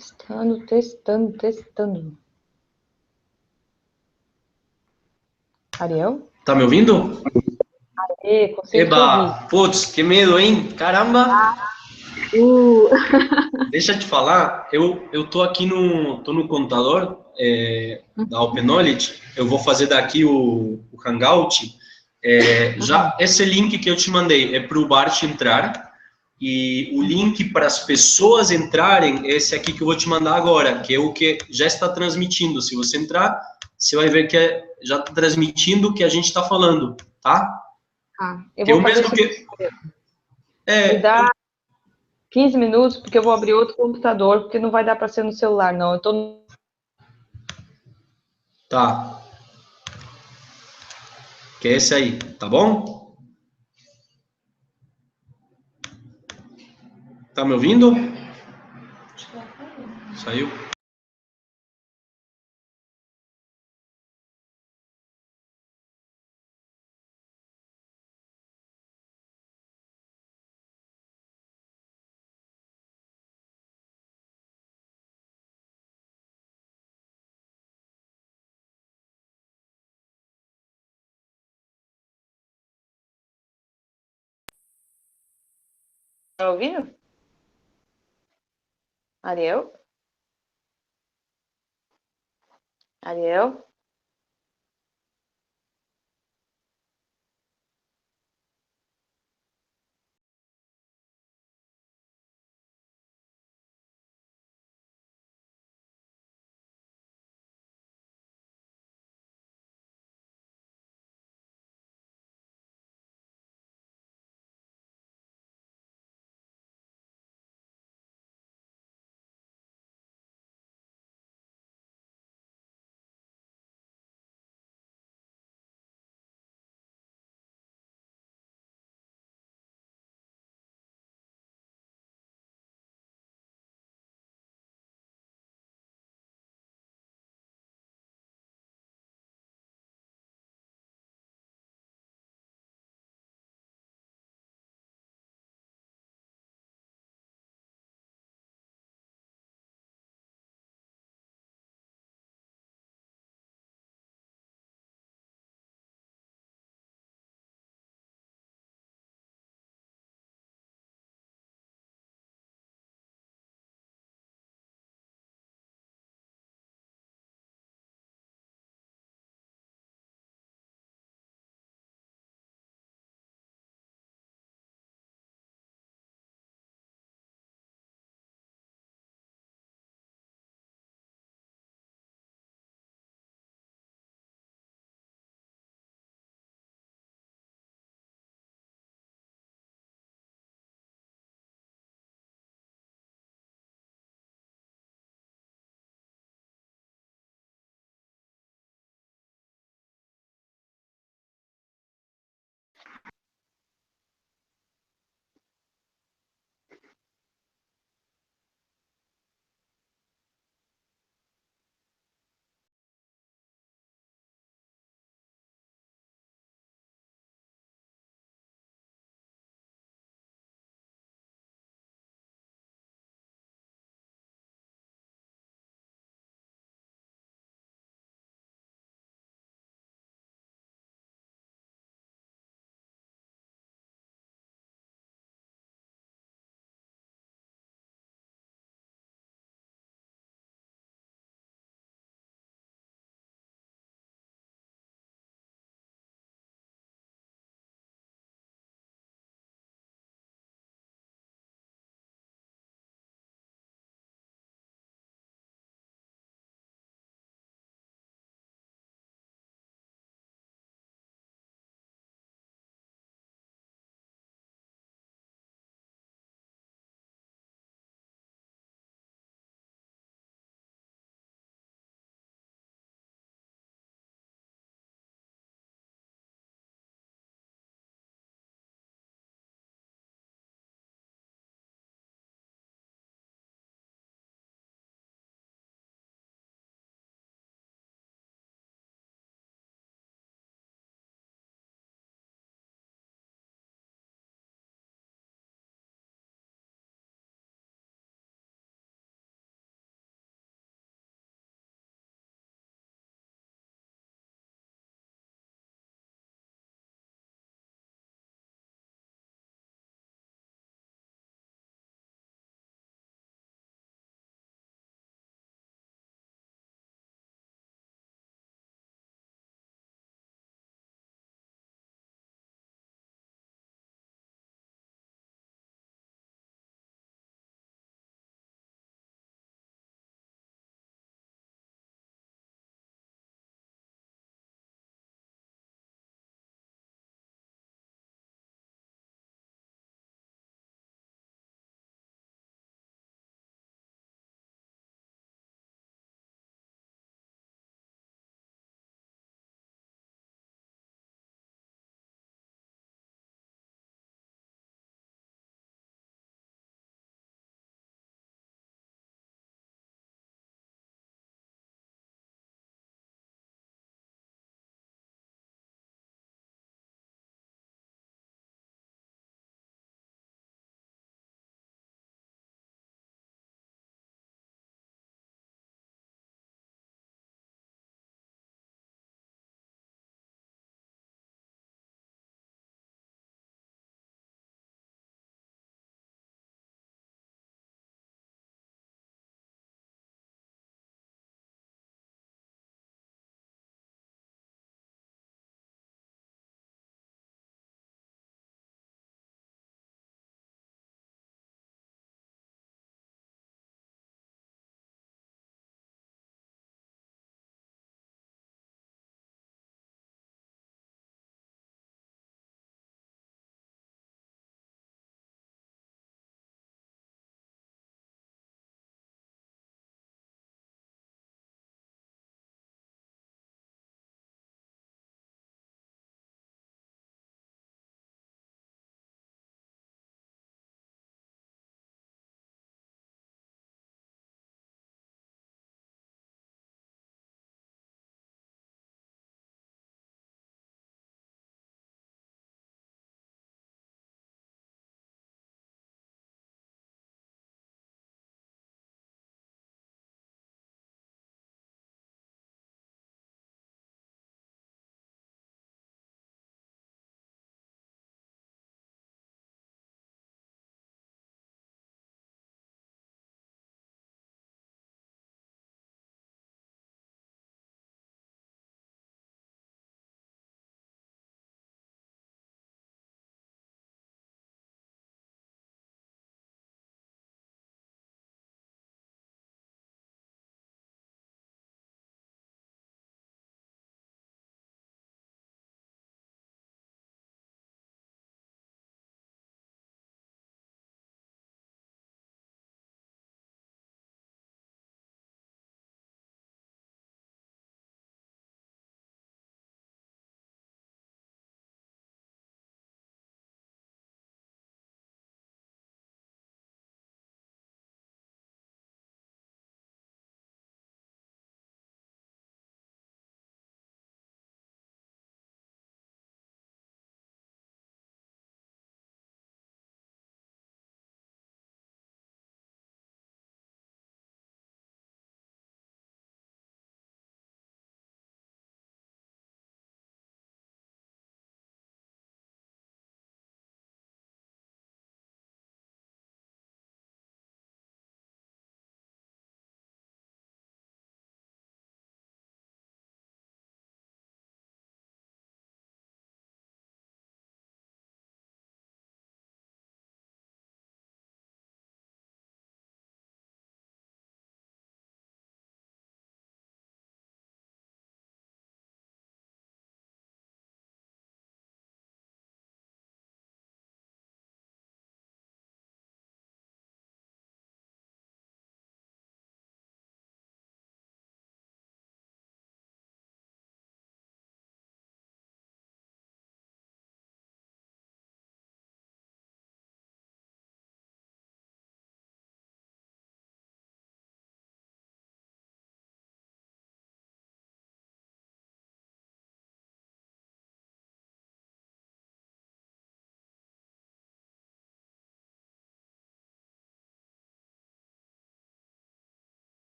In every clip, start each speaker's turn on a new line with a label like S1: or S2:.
S1: Testando, testando, testando. Ariel?
S2: Tá me ouvindo?
S1: Consigo te ouvir.
S2: Eba, putz, que medo, hein? Caramba! Deixa eu te falar, eu tô aqui tô no computador da Open Knowledge, eu vou fazer daqui o Hangout. Já esse link que eu te mandei é para o Bart entrar, e o link para as pessoas entrarem é esse aqui que eu vou te mandar agora, que é o que já está transmitindo. Se você entrar, você vai ver que já está transmitindo o que a gente está falando, tá?
S1: Eu
S2: Que é
S1: vou
S2: o
S1: fazer
S2: mesmo
S1: isso.
S2: que...
S1: Me dá 15 minutos, porque eu vou abrir outro computador, porque não vai dar para ser no celular, não. Eu tô...
S2: Tá. Que é esse aí, tá bom? Tá me ouvindo? Saiu?
S1: Tá ouvindo? Ariel? Ariel?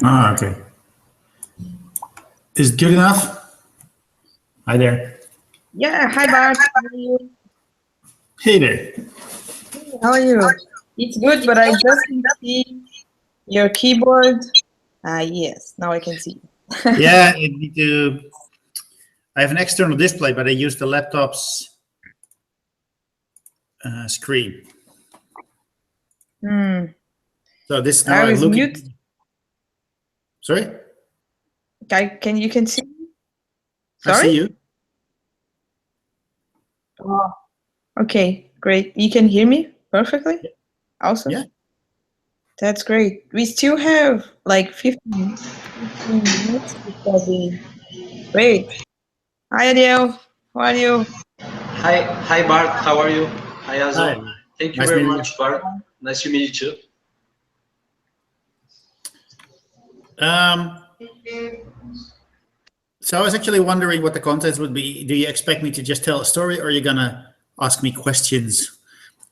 S3: Ah, okay. Is it good enough? Hi there.
S1: Yeah, hi Bart. How are you?
S3: Hey there.
S1: How are you? It's good, but I just can see your keyboard. Ah, yes, now I can see.
S3: Yeah, I have an external display, but I use the laptop's screen. So this now I'm looking. Mute. Sorry?
S1: You can see?
S3: Sorry? I see you.
S1: Oh, okay, great. You can hear me perfectly? Yeah. Awesome.
S3: Yeah.
S1: That's great. We still have like 15 minutes before the break. Hi, Adele. How are you?
S2: Hi, Bart. How are you? Hi, Azo.
S3: Hi.
S2: Thank you very much, Bart. Nice to meet you too.
S3: So I was actually wondering what the contents would be. Do you expect me to just tell a story, or are you gonna ask me questions?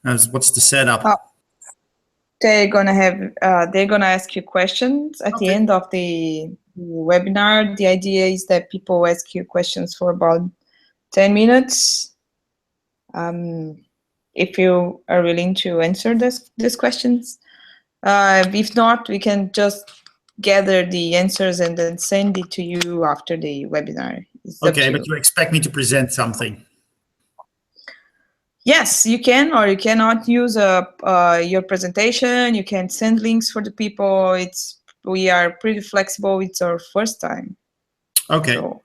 S3: What's the setup?
S1: They're gonna ask you questions at the end of the webinar. The idea is that people ask you questions for about 10 minutes. If you are willing to answer these questions. If not, we can just gather the answers and then send it to you after the webinar.
S3: Okay, but you expect me to present something?
S1: Yes, you can, or you cannot use your presentation. You can send links for the people. We are pretty flexible. It's our first time.
S3: Okay. So.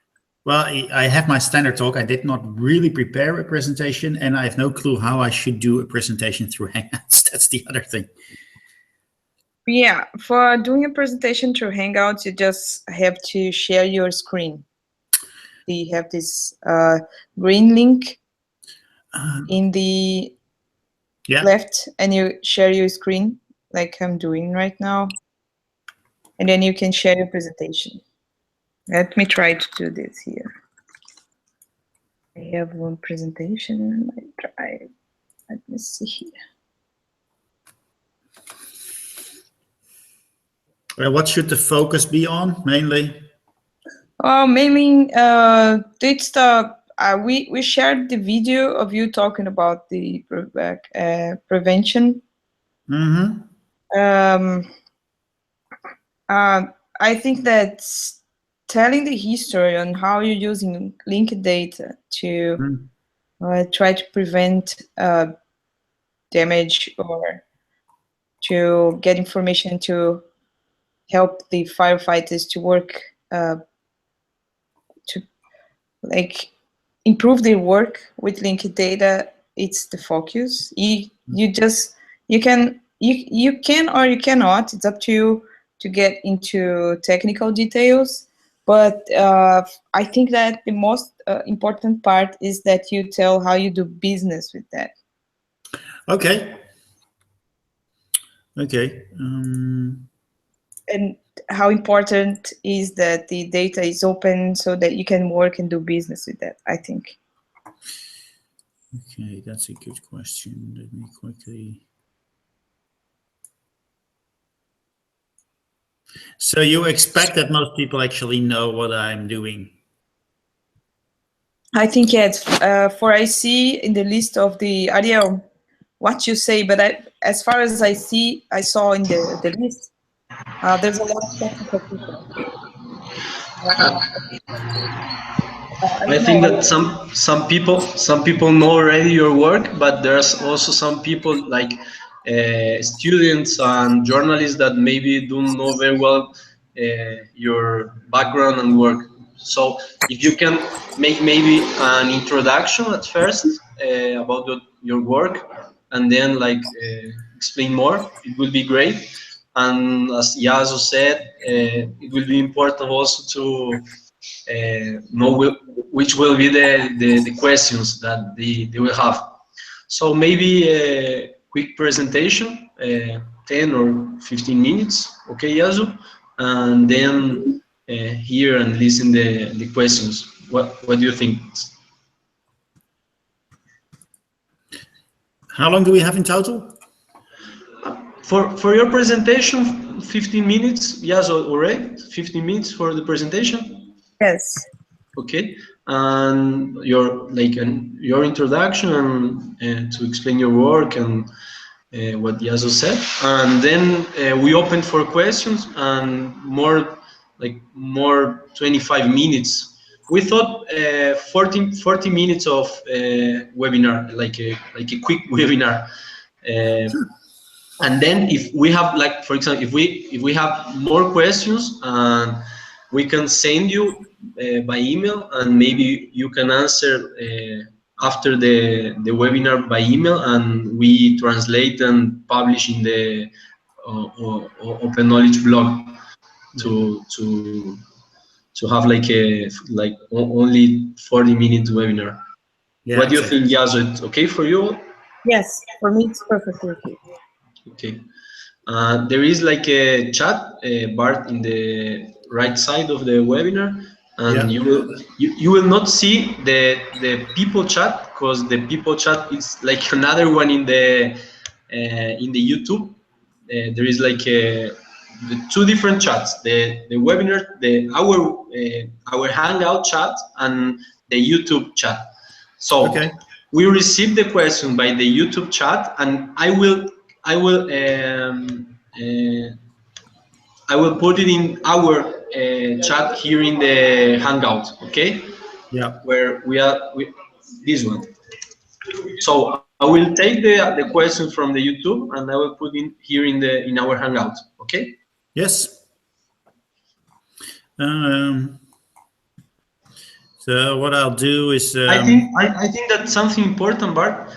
S3: Well, I have my standard talk. I did not really prepare a presentation, and I have no clue how I should do a presentation through Hangouts. That's the other thing.
S1: Yeah, for doing a presentation through Hangouts, you just have to share your screen. You have this green link in the left, and you share your screen like I'm doing right now. And then you can share your presentation. Let me try to do this here. I have one presentation. Let me see here.
S3: What should the focus be on, mainly?
S1: Mainly, it's the we shared the video of you talking about the prevention. I think that telling the history on how you're using linked data to try to prevent damage or to get information to help the firefighters to work to improve their work with linked data. It's the focus. You can or you cannot. It's up to you to get into technical details. But I think that the most important part is that you tell how you do business with that.
S3: Okay.
S1: And how important is that the data is open so that you can work and do business with that, I think.
S3: Okay, that's a good question. Let me quickly... So you expect that most people actually know what I'm doing?
S1: I think yes. For I see in the list of the Ariel what you say, but as far as I saw in the list, there's a lot of technical people.
S2: I think that some people know already your work, but there's also some people like students and journalists that maybe don't know very well your background and work. So if you can make maybe an introduction at first about your work, and then like explain more, it will be great. And as Yazo said, it will be important also to know which will be the questions that they will have. So maybe a quick presentation, 10 or 15 minutes, okay, Yazo? And then hear and listen the questions. What do you think?
S3: How long do we have in total?
S2: For your presentation, 15 minutes, Yazo, all right? 15 minutes for the presentation?
S1: Yes.
S2: Okay, and your introduction and to explain your work and what Yazo said, and then we open for questions and more 25 minutes. We thought 40 minutes of webinar, like a quick webinar, and then if we have, like, for example, if we have more questions, we can send you by email, and maybe you can answer after the webinar by email, and we translate and publish in the Open Knowledge blog to have like only 40-minute webinar. Yeah, what do you think, Yazo? It's okay for you?
S1: Yes, for me it's perfectly okay.
S2: Okay. There is like a chat, Bart, in the right side of the webinar, and you will not see the people chat, because the people chat is like another one in the YouTube. There is like the two different chats: the webinar, our Hangout chat, and the YouTube chat. So we receive the question by the YouTube chat, and I will put it in our chat here in the Hangout, okay?
S3: Yeah.
S2: Where this one. So I will take the question from the YouTube, and I will put in here in our Hangout, okay?
S3: Yes. So what I'll do is
S2: I think that's something important, Bart,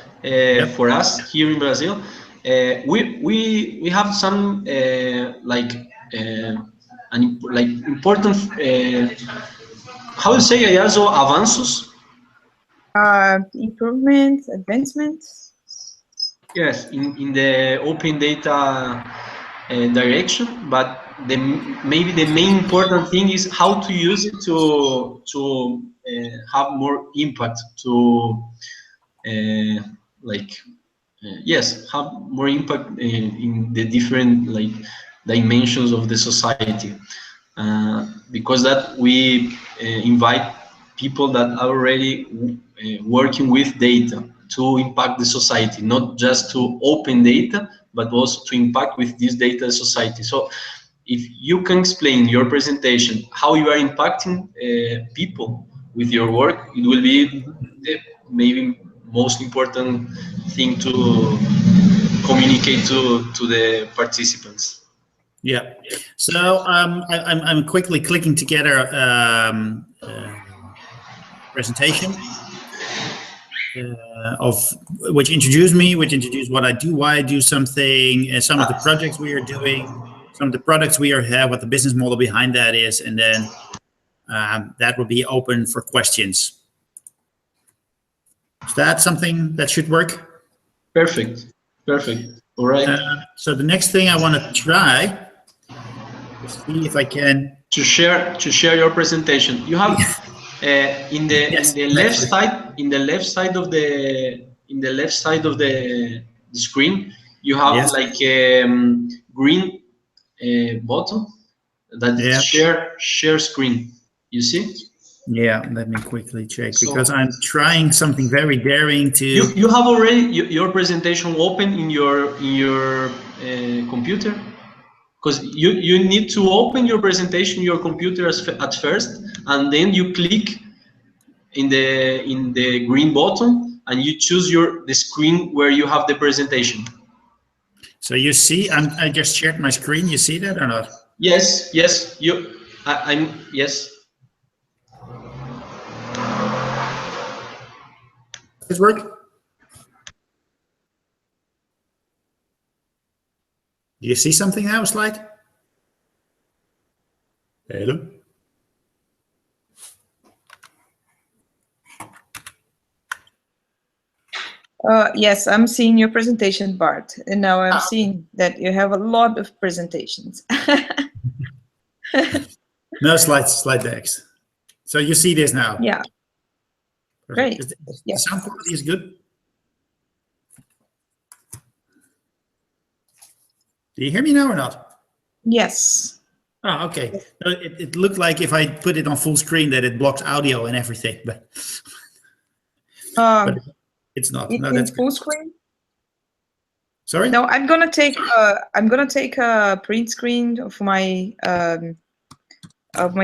S2: for us here in Brazil. We have some important how to say, Yazo, avanços?
S1: Improvements, advancements.
S2: Yes, in the open data direction, but maybe the main important thing is how to use it to have more impact, to yes, have more impact in the different dimensions of the society, because that we invite people that are already working with data to impact the society, not just to open data, but also to impact with this data society. So if you can explain your presentation how you are impacting people with your work, it will be the maybe most important thing to communicate to the participants.
S3: Yeah. So I'm quickly clicking together presentation of which introduce me, which introduce what I do, why I do something, some of the projects we are doing, some of the products we have, what the business model behind that is, and then that will be open for questions. Is that something that should work?
S2: Perfect. Perfect. All right.
S3: So the next thing I want to try is see if I can
S2: to share your presentation. You have in the left side of the screen, you have like a green button that is share screen. You see?
S3: Yeah, let me quickly check, because I'm trying something very daring to.
S2: You have already your presentation open in your computer, because you need to open your presentation in your computer at first, and then you click in the green button, and you choose the screen where you have the presentation.
S3: So you see, I just shared my screen. You see that or not?
S2: Yes, yes. Yes.
S3: Does this work? Do you see something now, slide? Hello?
S1: Yes, I'm seeing your presentation, Bart, and now I'm seeing that you have a lot of presentations.
S3: No, slide decks. So you see this now?
S1: Yeah.
S3: Perfect.
S1: Great.
S3: The
S1: Yes.
S3: sound quality is good? Do you hear me now or not?
S1: Yes.
S3: Oh, okay. No, it looked like if I put it on full screen that it blocks audio and everything, but it's not.
S1: It's
S3: No,
S1: in
S3: that's
S1: full
S3: good.
S1: screen.
S3: Sorry?
S1: No, I'm gonna take a print screen of my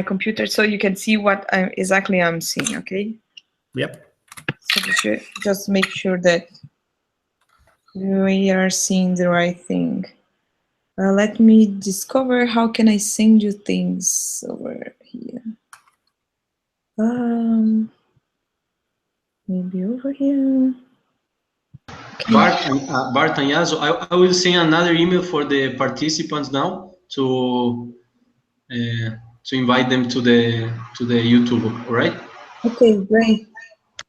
S1: computer so you can see what exactly I'm seeing. Okay.
S3: Yep.
S1: So you should just make sure that we are seeing the right thing. Let me discover how can I send you things over here. Maybe over here. Okay.
S2: Bart and Yazo, I will send another email for the participants now to invite them to the YouTube. All right?
S1: Okay, great.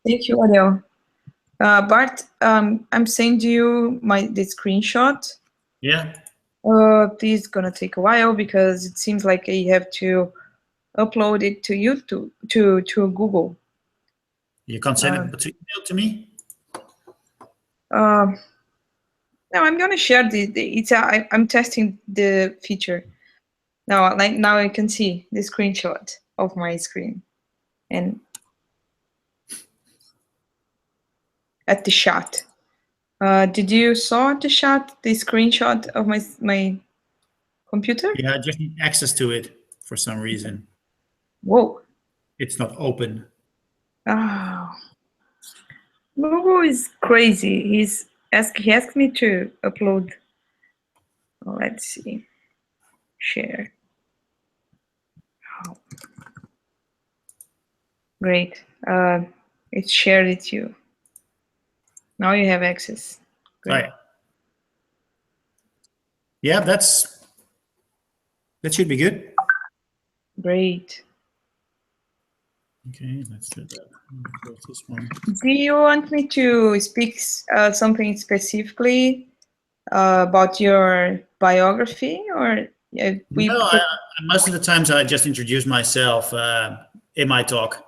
S1: Thank you, Ariel. Bart, I'm sending you the screenshot.
S3: Yeah.
S1: Please gonna take a while because it seems like you have to upload it to YouTube to Google.
S3: You can't send it to email to me?
S1: No, I'm gonna share I'm testing the feature. Now I can see the screenshot of my screen and at the shot. Did you saw the screenshot of my computer?
S3: Yeah, I just need access to it for some reason.
S1: Whoa.
S3: It's not open.
S1: Oh. Google is crazy. He asked me to upload. Let's see. Share. Oh. Great. It's shared it to you. Now you have access. Great.
S3: All right. Yeah, that should be good.
S1: Great.
S3: Okay, let's do that. Close this one.
S1: Do you want me to speak something specifically about your biography, or
S3: No, most of the times I just introduce myself in my talk.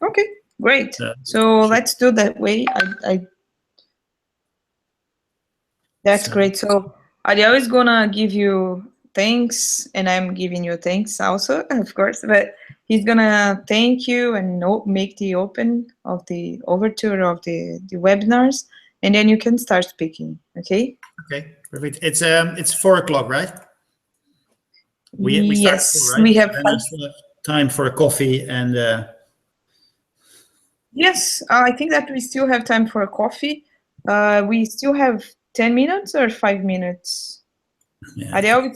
S1: Okay, great. So let's do that way. That's great. So Ariel is gonna give you thanks, and I'm giving you thanks also, of course. But he's gonna thank you and make the open of the overture of the webinars, and then you can start speaking. Okay.
S3: Okay, perfect. It's 4 o'clock, right? We start
S1: Yes,
S3: 4, right?
S1: we have
S3: And still have time for a coffee and.
S1: Yes, I think that we still have time for a coffee. We still have 10 minutes or 5 minutes.
S3: Yeah.
S1: Ariel,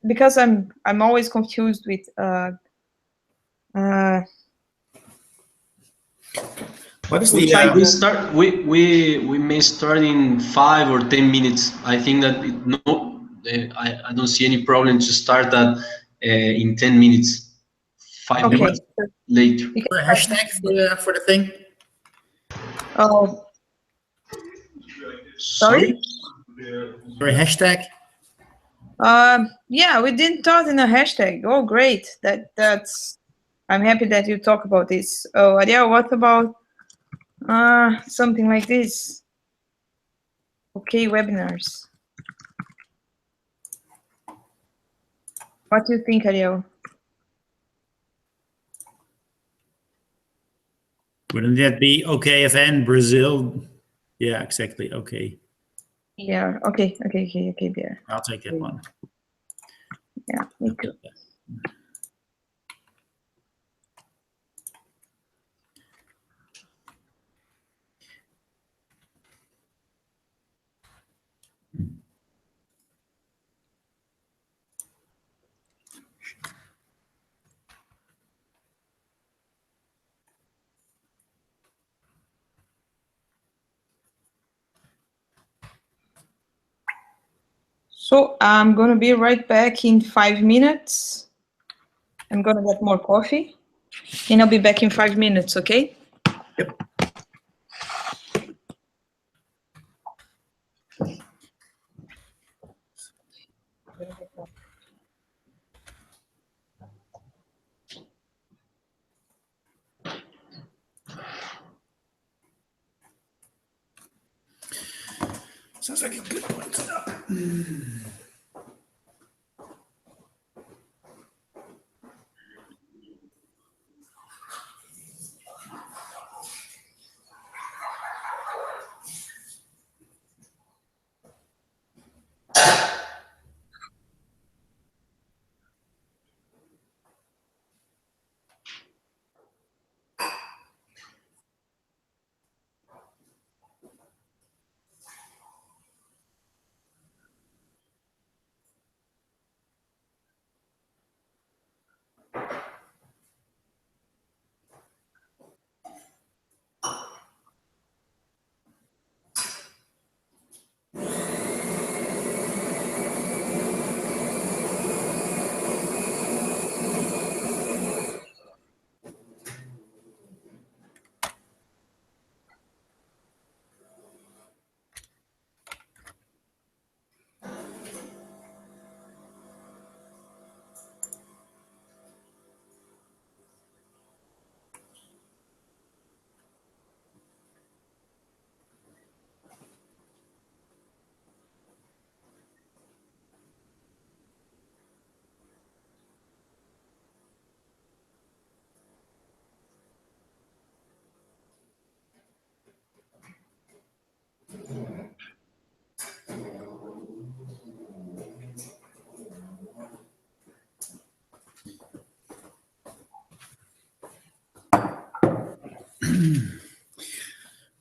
S1: because I'm always confused with
S3: What is the?
S2: We may start in 5 or 10 minutes. I think that I don't see any problem to start that in 10 minutes. 5 minutes later.
S3: For a hashtag for the thing?
S1: Oh, sorry?
S3: For a hashtag?
S1: Yeah, we didn't talk in a hashtag. Oh, great! That's. I'm happy that you talk about this. Oh, Ariel, what about something like this? Okay, webinars. What do you think, Ariel?
S3: Wouldn't that be OKFN Brazil? Yeah, exactly. Okay.
S1: Yeah. Okay. Yeah.
S3: I'll take that one.
S1: Yeah, me too. So I'm going to be right back in 5 minutes. I'm going to get more coffee, and I'll be back in 5 minutes, okay?
S3: Yep. Sounds like a good point.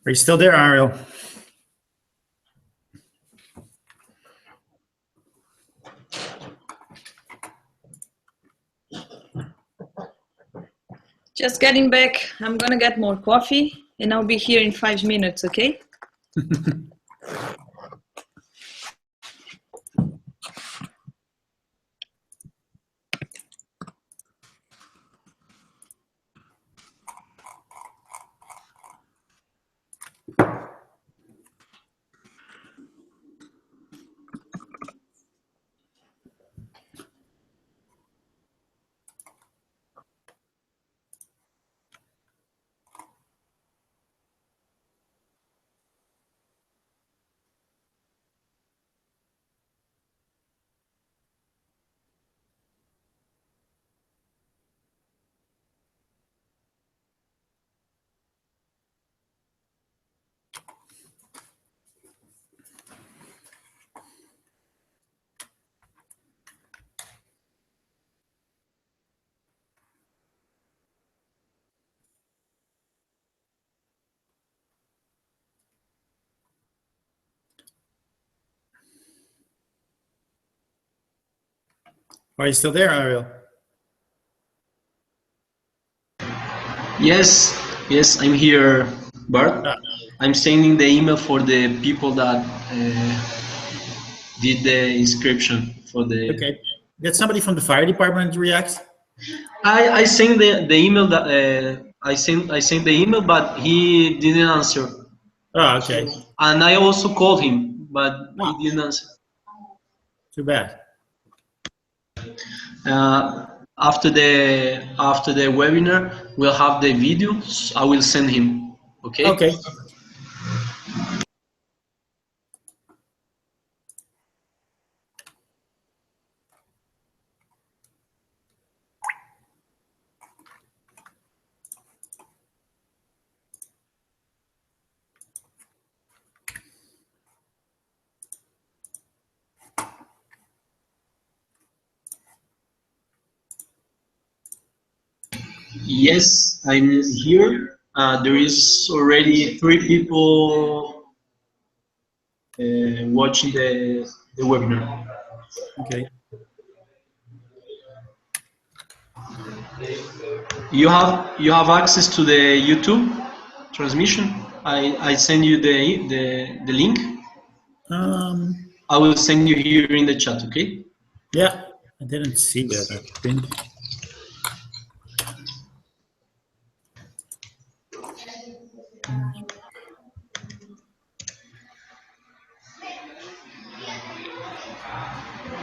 S3: Are you still there, Ariel?
S1: Just getting back. I'm going to get more coffee, and I'll be here in 5 minutes, okay?
S3: Are you still there, Ariel?
S2: Yes, yes, I'm here, Bart. I'm sending the email for the people that did the inscription for the.
S3: Okay. Did somebody from the fire department react?
S2: I sent the email that I sent the email, but he didn't answer.
S3: Oh, okay.
S2: And I also called him, but he didn't answer.
S3: Too bad.
S2: After the webinar, we'll have the videos. I will send him. Okay.
S3: Okay.
S2: Yes, I'm here. There is already 3 people watching the webinar.
S3: Okay.
S2: You have access to the YouTube transmission. I send you the link. I will send you here in the chat. Okay.
S3: Yeah, I didn't see that, I think.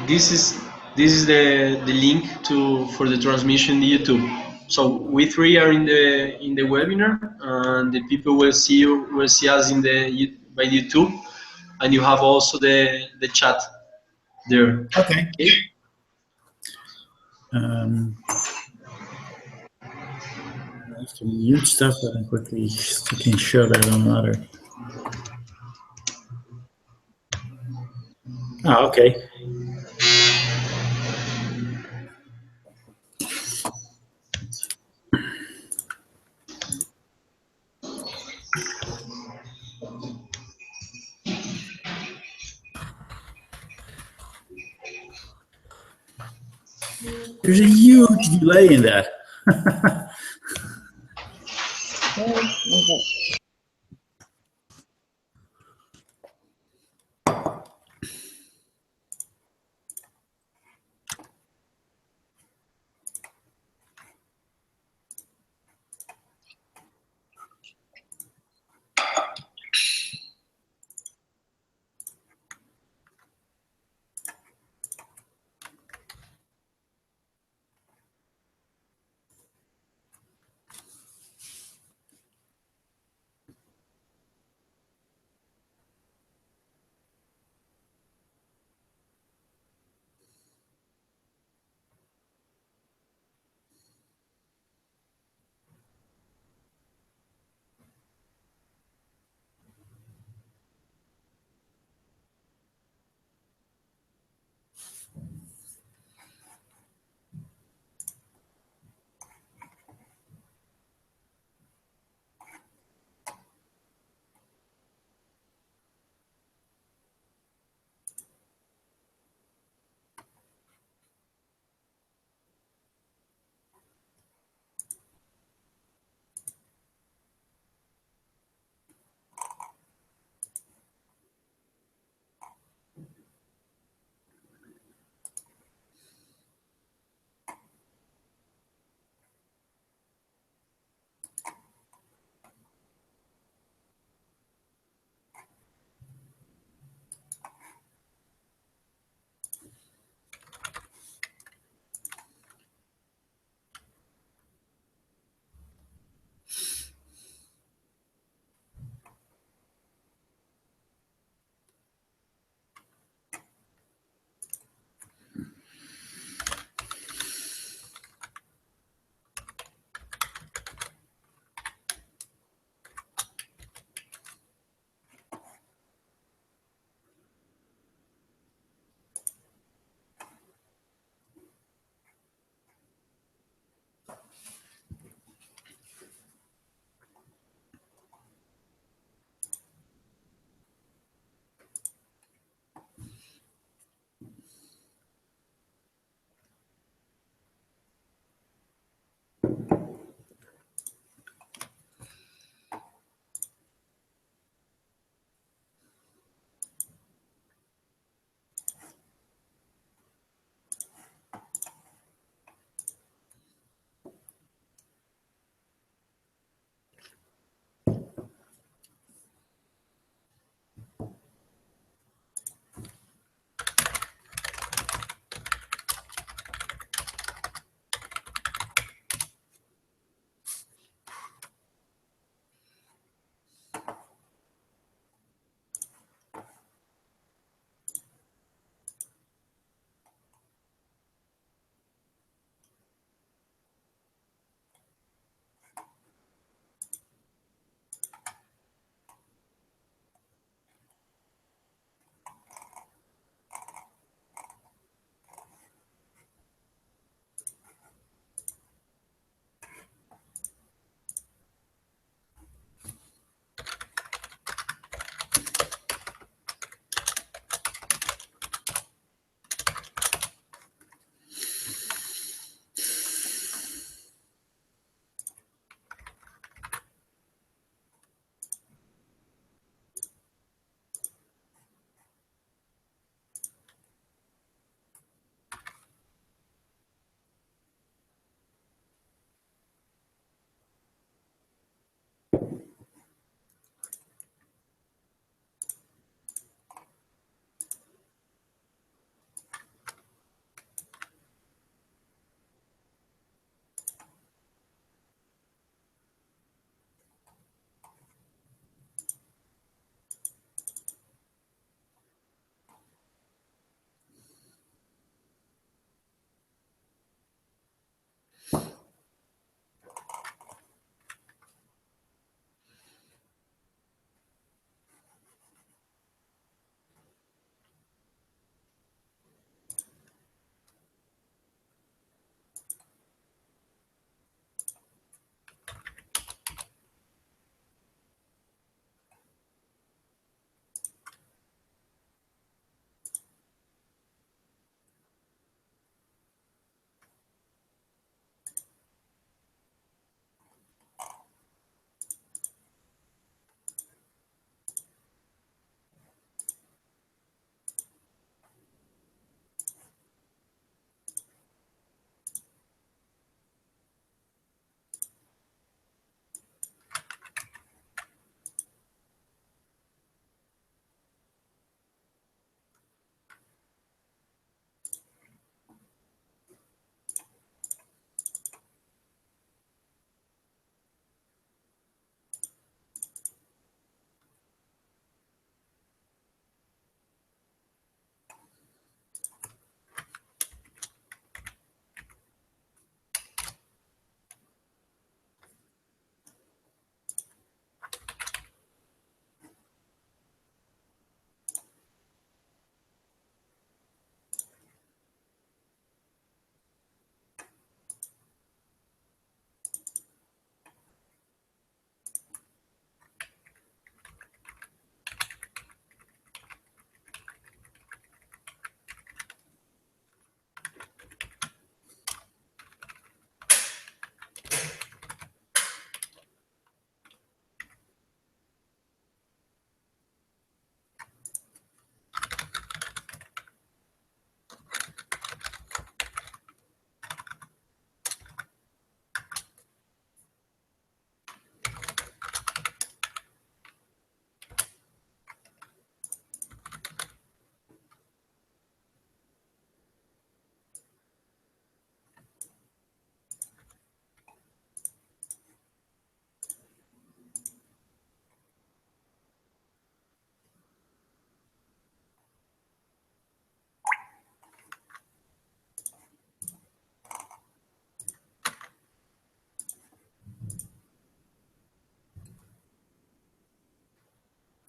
S2: This is the link for the transmission in YouTube. So we three are in the webinar, and the people will see us by YouTube, and you have also the chat there.
S3: Okay.
S2: Okay?
S3: I have to mute stuff, but I quickly can show that on another. Ah, okay. There's a huge delay in that.
S1: Okay.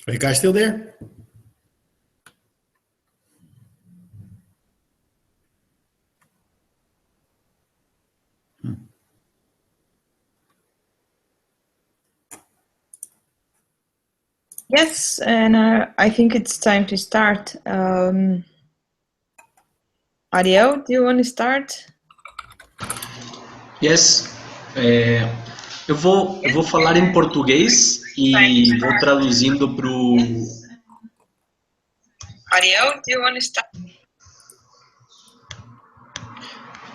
S3: Are you guys still there?
S1: Yes, and I think it's time to start. Ariel, do you want to start?
S2: Yes. Eu vou falar em português e vou traduzindo para o...
S1: Ariel, do you want to start?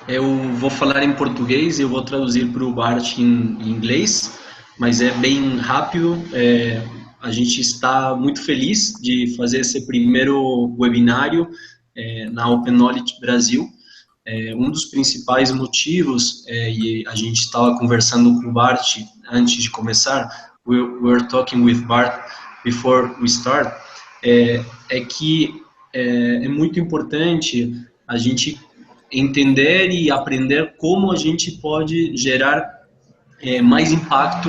S2: Eu vou falar em português e eu vou traduzir para o Bart em inglês, mas é bem rápido. A gente está muito feliz de fazer esse primeiro webinário na Open Knowledge Brasil. Um dos principais motivos, e a gente estava conversando com o Bart antes de começar, we were talking with Bart before we start, é que é muito importante a gente entender e aprender como a gente pode gerar mais impacto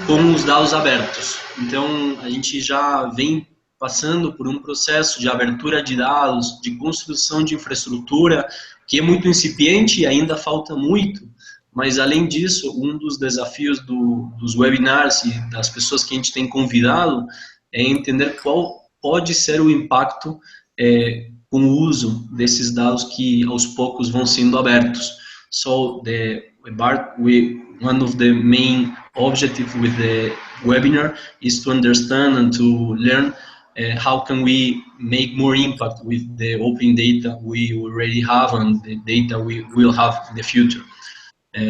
S2: com os dados abertos. Então, a gente já vem passando por um processo de abertura de dados, de construção de infraestrutura, que é muito incipiente e ainda falta muito, mas além disso, um dos desafios dos webinars e das pessoas que a gente tem convidado é entender qual pode ser o impacto com o uso desses dados que aos poucos vão sendo abertos. So, one of the main objectives with the webinar is to understand and to learn how can we make more impact with the open data we already have and the data we will have in the future.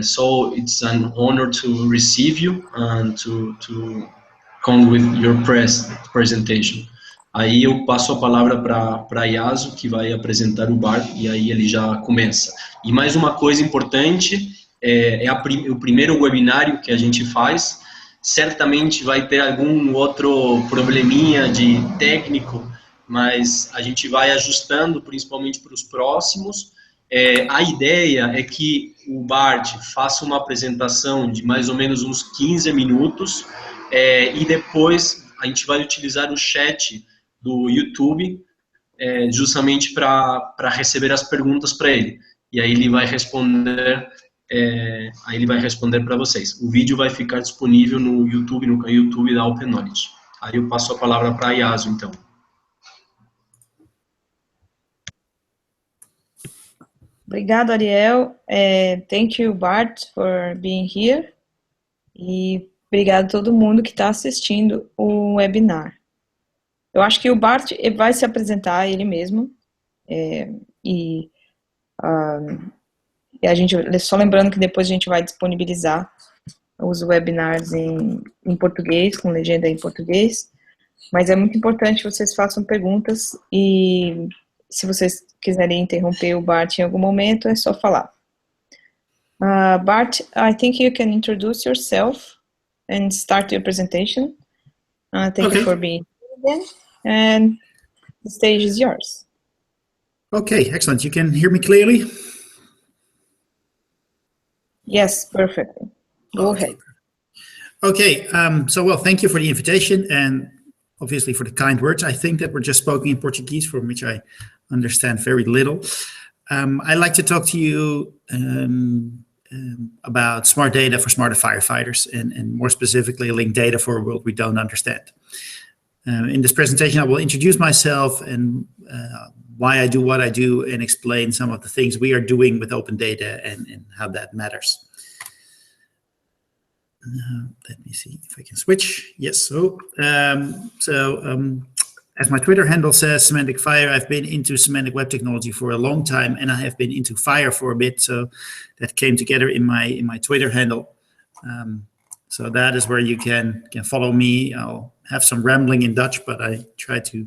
S2: So it's an honor to receive you and to come with your presentation. Aí eu passo a palavra para Yasu, que vai apresentar o Bart, e aí ele já começa. E mais uma coisa importante, o primeiro webinário que a gente faz, certamente vai ter algum outro probleminha de técnico, mas a gente vai ajustando, principalmente para os próximos. A ideia é que o Bart faça uma apresentação de mais ou menos uns 15 minutos, e depois a gente vai utilizar o chat do YouTube, justamente para receber as perguntas para ele. E aí ele vai responder, para vocês. O vídeo vai ficar disponível no YouTube da Open Knowledge. Aí eu passo a palavra para a Yasu, então.
S1: Obrigado, Ariel. Thank you, Bart, for being here. E obrigado a todo mundo que está assistindo o webinar. Eu acho que o Bart vai se apresentar ele mesmo, e a gente, só lembrando que depois a gente vai disponibilizar os webinars em português, com legenda em português, mas é muito importante que vocês façam perguntas, e se vocês quiserem interromper o Bart em algum momento, é só falar. Bart, I think you can introduce yourself and start your presentation. Thank you for being here again. And the stage is yours.
S3: Okay, excellent. You can hear me clearly?
S1: Yes, perfectly. Go ahead.
S3: Okay, well, thank you for the invitation and obviously for the kind words. I think that we're just spoken in Portuguese, from which I understand very little. I'd like to talk to you about smart data for smarter firefighters, and more specifically, linked data for a world we don't understand. In this presentation, I will introduce myself and why I do what I do, and explain some of the things we are doing with open data and how that matters. Let me see if I can switch. Yes, as my Twitter handle says, Semantic Fire, I've been into semantic web technology for a long time, and I have been into fire for a bit, so that came together in my Twitter handle. So that is where you can follow me. I'll have some rambling in Dutch, but I try to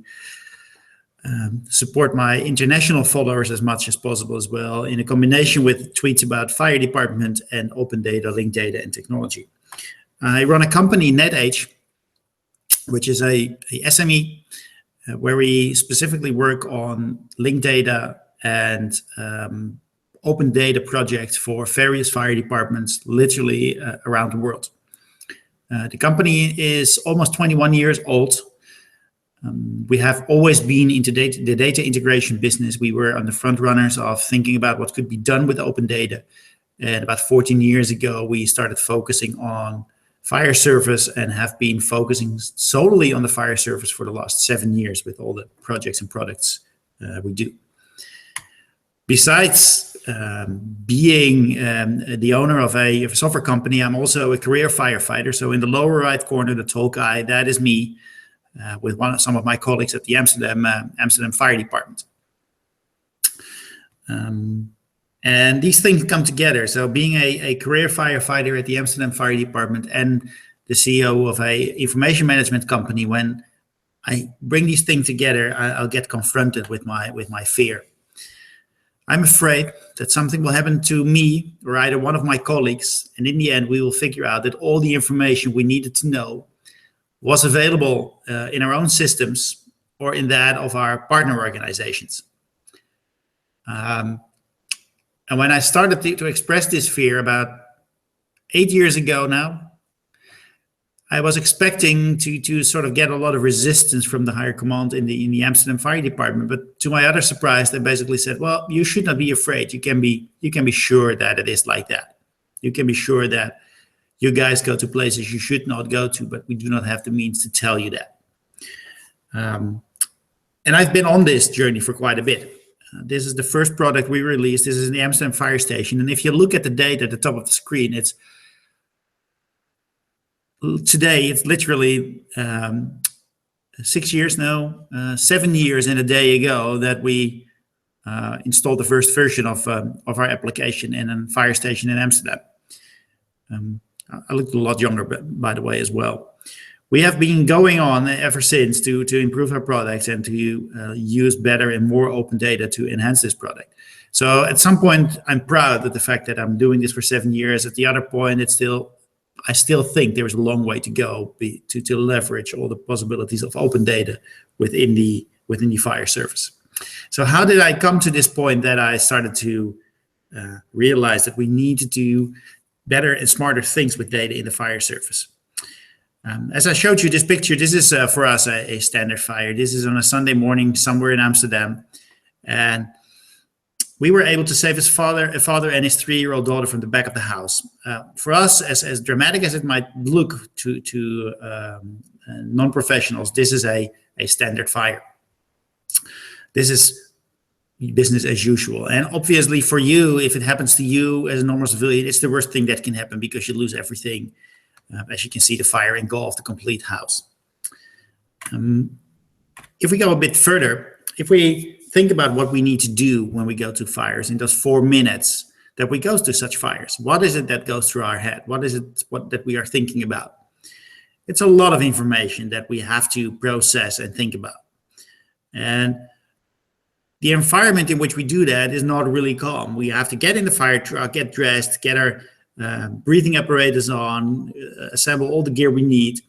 S3: support my international followers as much as possible as well, in a combination with tweets about fire department and open data, linked data, and technology. I run a company, Netage, which is a SME, where we specifically work on linked data and open data projects for various fire departments, literally around the world. The company is almost 21 years old. We have always been into the data integration business. We were on the front runners of thinking about what could be done with open data. And about 14 years ago, we started focusing on fire service and have been focusing solely on the fire service for the last 7 years with all the projects and products we do. Besides being the owner of a software company, I'm also a career firefighter. So in the lower right corner, the tall guy, that is me, with some of my colleagues at the Amsterdam Fire Department. And these things come together. So being a career firefighter at the Amsterdam Fire Department and the CEO of a information management company, when I bring these things together, I'll get confronted with my fear. I'm afraid that something will happen to me or either one of my colleagues, and in the end, we will figure out that all the information we needed to know was available in our own systems or in that of our partner organizations. And when I started to express this fear about 8 years ago now, I was expecting to sort of get a lot of resistance from the higher command in the Amsterdam Fire Department. But to my utter surprise, they basically said, well, you should not be afraid. You can be sure that it is like that. You can be sure that you guys go to places you should not go to, but we do not have the means to tell you that. And I've been on this journey for quite a bit. This is the first product we released. This is the Amsterdam Fire Station. And if you look at the data at the top of the screen, today it's literally 6 years now, 7 years and a day ago that we installed the first version of our application in a fire station in Amsterdam. I looked a lot younger, by the way, as well. We have been going on ever since to improve our products and to use better and more open data to enhance this product. So at some point, I'm proud of the fact that I'm doing this for 7 years. At the other point, I still think there's a long way to go to leverage all the possibilities of open data within the fire service. So how did I come to this point that I started to realize that we need to do better and smarter things with data in the fire service? As I showed you this picture, this is for us a standard fire. This is on a Sunday morning somewhere in Amsterdam. And we were able to save a father and his 3-year-old daughter from the back of the house. For us, as dramatic as it might look to non-professionals, this is a standard fire. This is business as usual. And obviously for you, if it happens to you as a normal civilian, it's the worst thing that can happen because you lose everything. As you can see, the fire engulfed the complete house. If we go a bit further, if we think about what we need to do when we go to fires in those 4 minutes that we go to such fires, what is it that goes through our head? What is it that we are thinking about? It's a lot of information that we have to process and think about. And the environment in which we do that is not really calm. We have to get in the fire truck, get dressed, get our breathing apparatus on, assemble all the gear we need.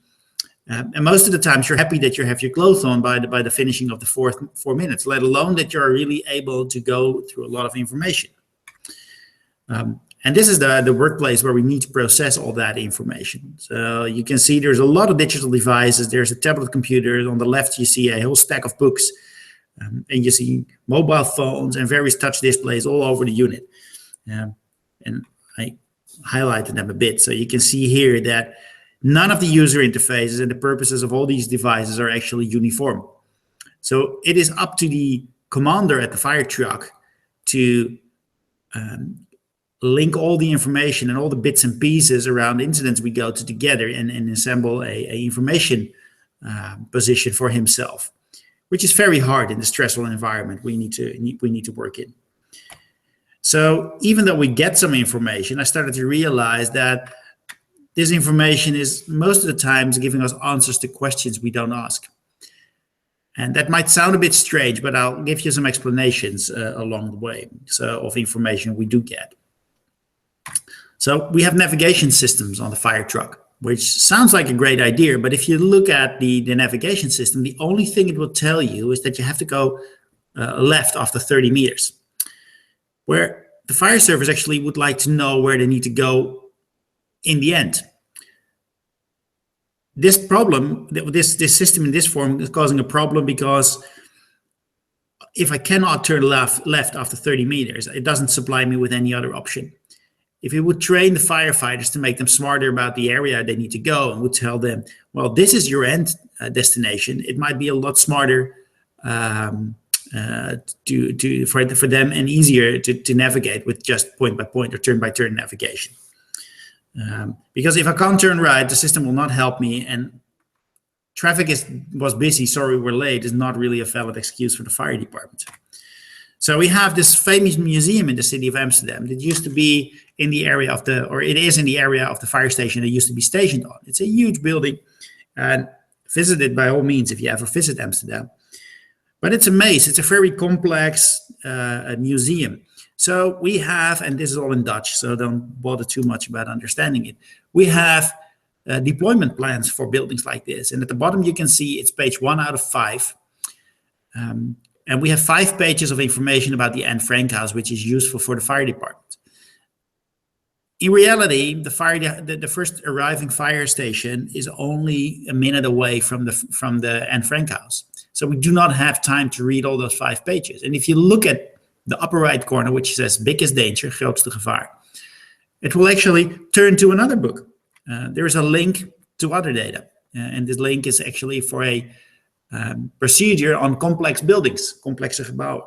S3: And most of the times you're happy that you have your clothes on by the finishing of the 4 minutes, let alone that you're really able to go through a lot of information. And this is the workplace where we need to process all that information. So you can see there's a lot of digital devices. There's a tablet computer. On the left, you see a whole stack of books. And you see mobile phones and various touch displays all over the unit. And I highlighted them a bit. So you can see here that none of the user interfaces and the purposes of all these devices are actually uniform. So it is up to the commander at the fire truck to link all the information and all the bits and pieces around incidents we go to together and assemble a information position for himself, which is very hard in the stressful environment we need to work in. So even though we get some information, I started to realize that this information is most of the times giving us answers to questions we don't ask. And that might sound a bit strange, but I'll give you some explanations along the way of information we do get. So we have navigation systems on the fire truck, which sounds like a great idea, but if you look at the navigation system, the only thing it will tell you is that you have to go left after 30 meters. Where the fire service actually would like to know where they need to go in the end. this problem, this system in this form is causing a problem because if I cannot turn left after 30 meters, it doesn't supply me with any other option. If you would train the firefighters to make them smarter about the area they need to go and would tell them, well, this is your end destination, it might be a lot smarter for them and easier to navigate with just point by point or turn by turn navigation. Because if I can't turn right, the system will not help me, and traffic was busy, sorry we're late is not really a valid excuse for the fire department. So we have this famous museum in the city of Amsterdam that used to be in the area of it is in the area of the fire station that used to be stationed on. It's a huge building, and visit it by all means if you ever visit Amsterdam. But it's a maze, it's a very complex museum. So we have, and this is all in Dutch, so don't bother too much about understanding it. We have deployment plans for buildings like this. And at the bottom you can see it's page 1 out of 5. And we have 5 pages of information about the Anne Frank house, which is useful for the fire department. In reality, the first arriving fire station is only a minute away from the Anne Frank house. So we do not have time to read all those 5 pages. And if you look at the upper right corner, which says biggest danger, grootste gevaar, it will actually turn to another book. There is a link to other data. And this link is actually for a procedure on complex buildings, complexe gebouwen.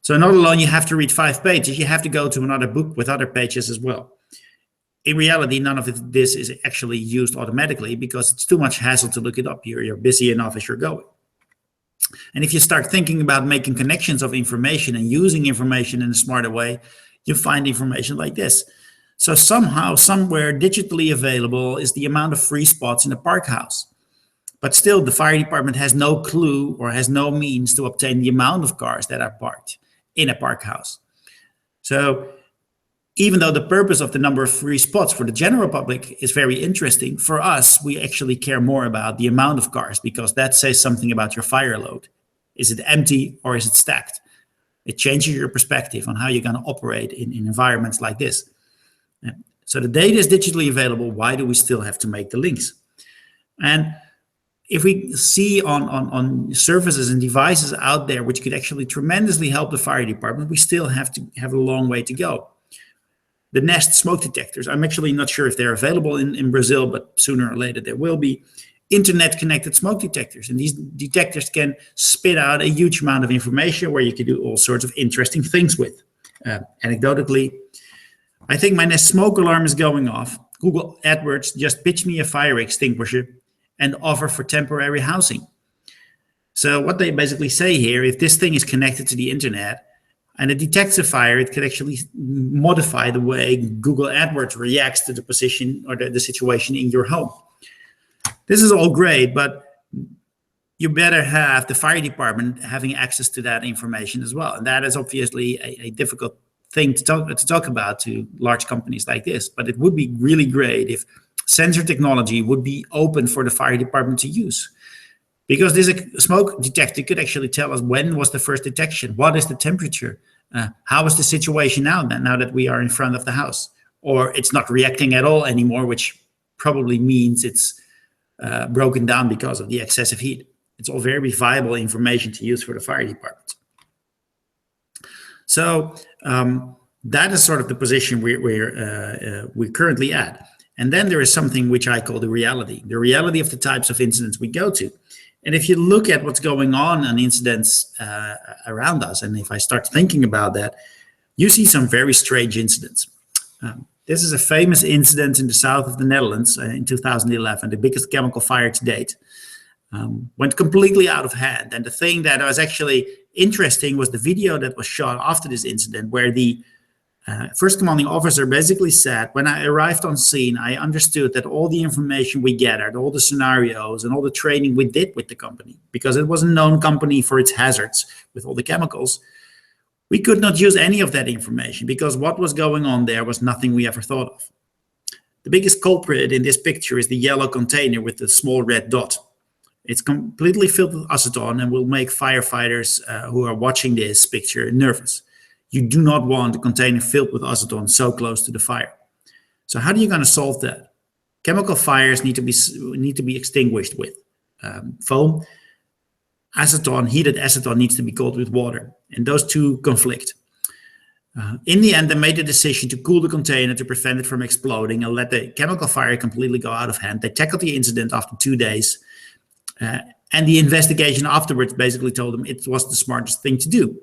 S3: So not alone you have to read 5 pages, you have to go to another book with other pages as well. In reality, none of this is actually used automatically because it's too much hassle to look it up. You're busy enough as you're going. And if you start thinking about making connections of information and using information in a smarter way, you find information like this. So somehow, somewhere digitally available is the amount of free spots in a park house. But still, the fire department has no clue or has no means to obtain the amount of cars that are parked in a park house. So even though the purpose of the number of free spots for the general public is very interesting, for us, we actually care more about the amount of cars because that says something about your fire load. Is it empty or is it stacked? It changes your perspective on how you're going to operate in environments like this. So the data is digitally available. Why do we still have to make the links? And if we see on services and devices out there which could actually tremendously help the fire department, we still have a long way to go. The Nest smoke detectors, I'm actually not sure if they're available in Brazil, but sooner or later there will be internet-connected smoke detectors. And these detectors can spit out a huge amount of information where you can do all sorts of interesting things with. Anecdotally, I think my Nest smoke alarm is going off. Google AdWords just pitched me a fire extinguisher and offer for temporary housing. So what they basically say here, if this thing is connected to the internet and it detects a fire, it could actually modify the way Google AdWords reacts to the position or the situation in your home. This is all great, but you better have the fire department having access to that information as well. And that is obviously a difficult thing to talk about to large companies like this, but it would be really great if sensor technology would be open for the fire department to use. Because this smoke detector could actually tell us when was the first detection, what is the temperature, how is the situation now that we are in front of the house, or it's not reacting at all anymore, which probably means it's broken down because of the excessive heat. It's all very viable information to use for the fire department. So that is sort of the position we're currently at. And then there is something which I call the reality of the types of incidents we go to. And if you look at what's going on incidents around us, and if I start thinking about that, you see some very strange incidents. This is a famous incident in the south of the Netherlands in 2011, the biggest chemical fire to date. Went completely out of hand. And the thing that was actually interesting was the video that was shot after this incident, where the first commanding officer basically said, when I arrived on scene, I understood that all the information we gathered, all the scenarios and all the training we did with the company, because it was a known company for its hazards with all the chemicals, we could not use any of that information because what was going on there was nothing we ever thought of. The biggest culprit in this picture is the yellow container with the small red dot. It's completely filled with acetone and will make firefighters who are watching this picture nervous. You do not want a container filled with acetone so close to the fire. So how are you going to solve that? chemical fires need to be extinguished with foam. Acetone, heated acetone, needs to be cooled with water, and those two conflict. In the end, they made the decision to cool the container to prevent it from exploding and let the chemical fire completely go out of hand. They tackled the incident after 2 days, and the investigation afterwards basically told them it was the smartest thing to do.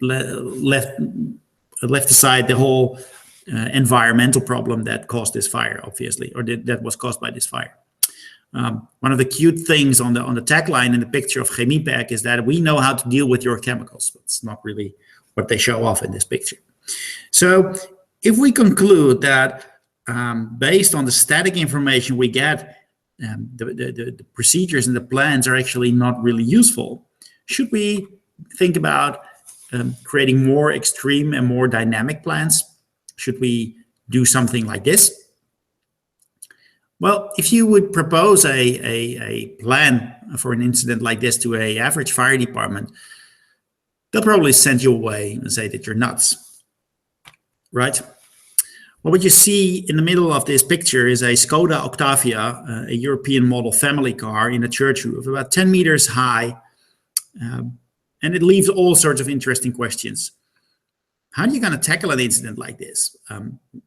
S3: Left aside the whole environmental problem that caused this fire, obviously, or that was caused by this fire. One of the cute things on the tagline in the picture of Chemiepack is that we know how to deal with your chemicals. It's not really what they show off in this picture. So if we conclude that based on the static information we get, the procedures and the plans are actually not really useful, should we think about creating more extreme and more dynamic plans? Should we do something like this? Well, if you would propose a plan for an incident like this to an average fire department, they'll probably send you away and say that you're nuts, right? Well, what you see in the middle of this picture is a Skoda Octavia, a European model family car in a church roof, about 10 meters high, and it leaves all sorts of interesting questions. How are you going to tackle an incident like this?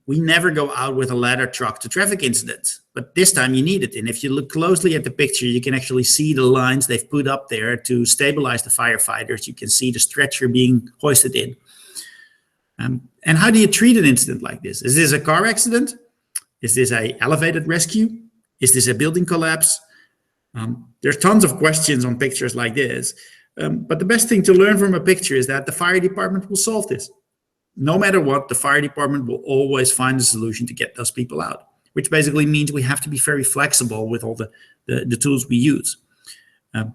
S3: We never go out with a ladder truck to traffic incidents, but this time you need it. And if you look closely at the picture, you can actually see the lines they've put up there to stabilize the firefighters. You can see the stretcher being hoisted in. And how do you treat an incident like this? Is this a car accident? Is this an elevated rescue? Is this a building collapse? There's tons of questions on pictures like this. But the best thing to learn from a picture is that the fire department will solve this. No matter what, the fire department will always find a solution to get those people out, which basically means we have to be very flexible with all the tools we use. And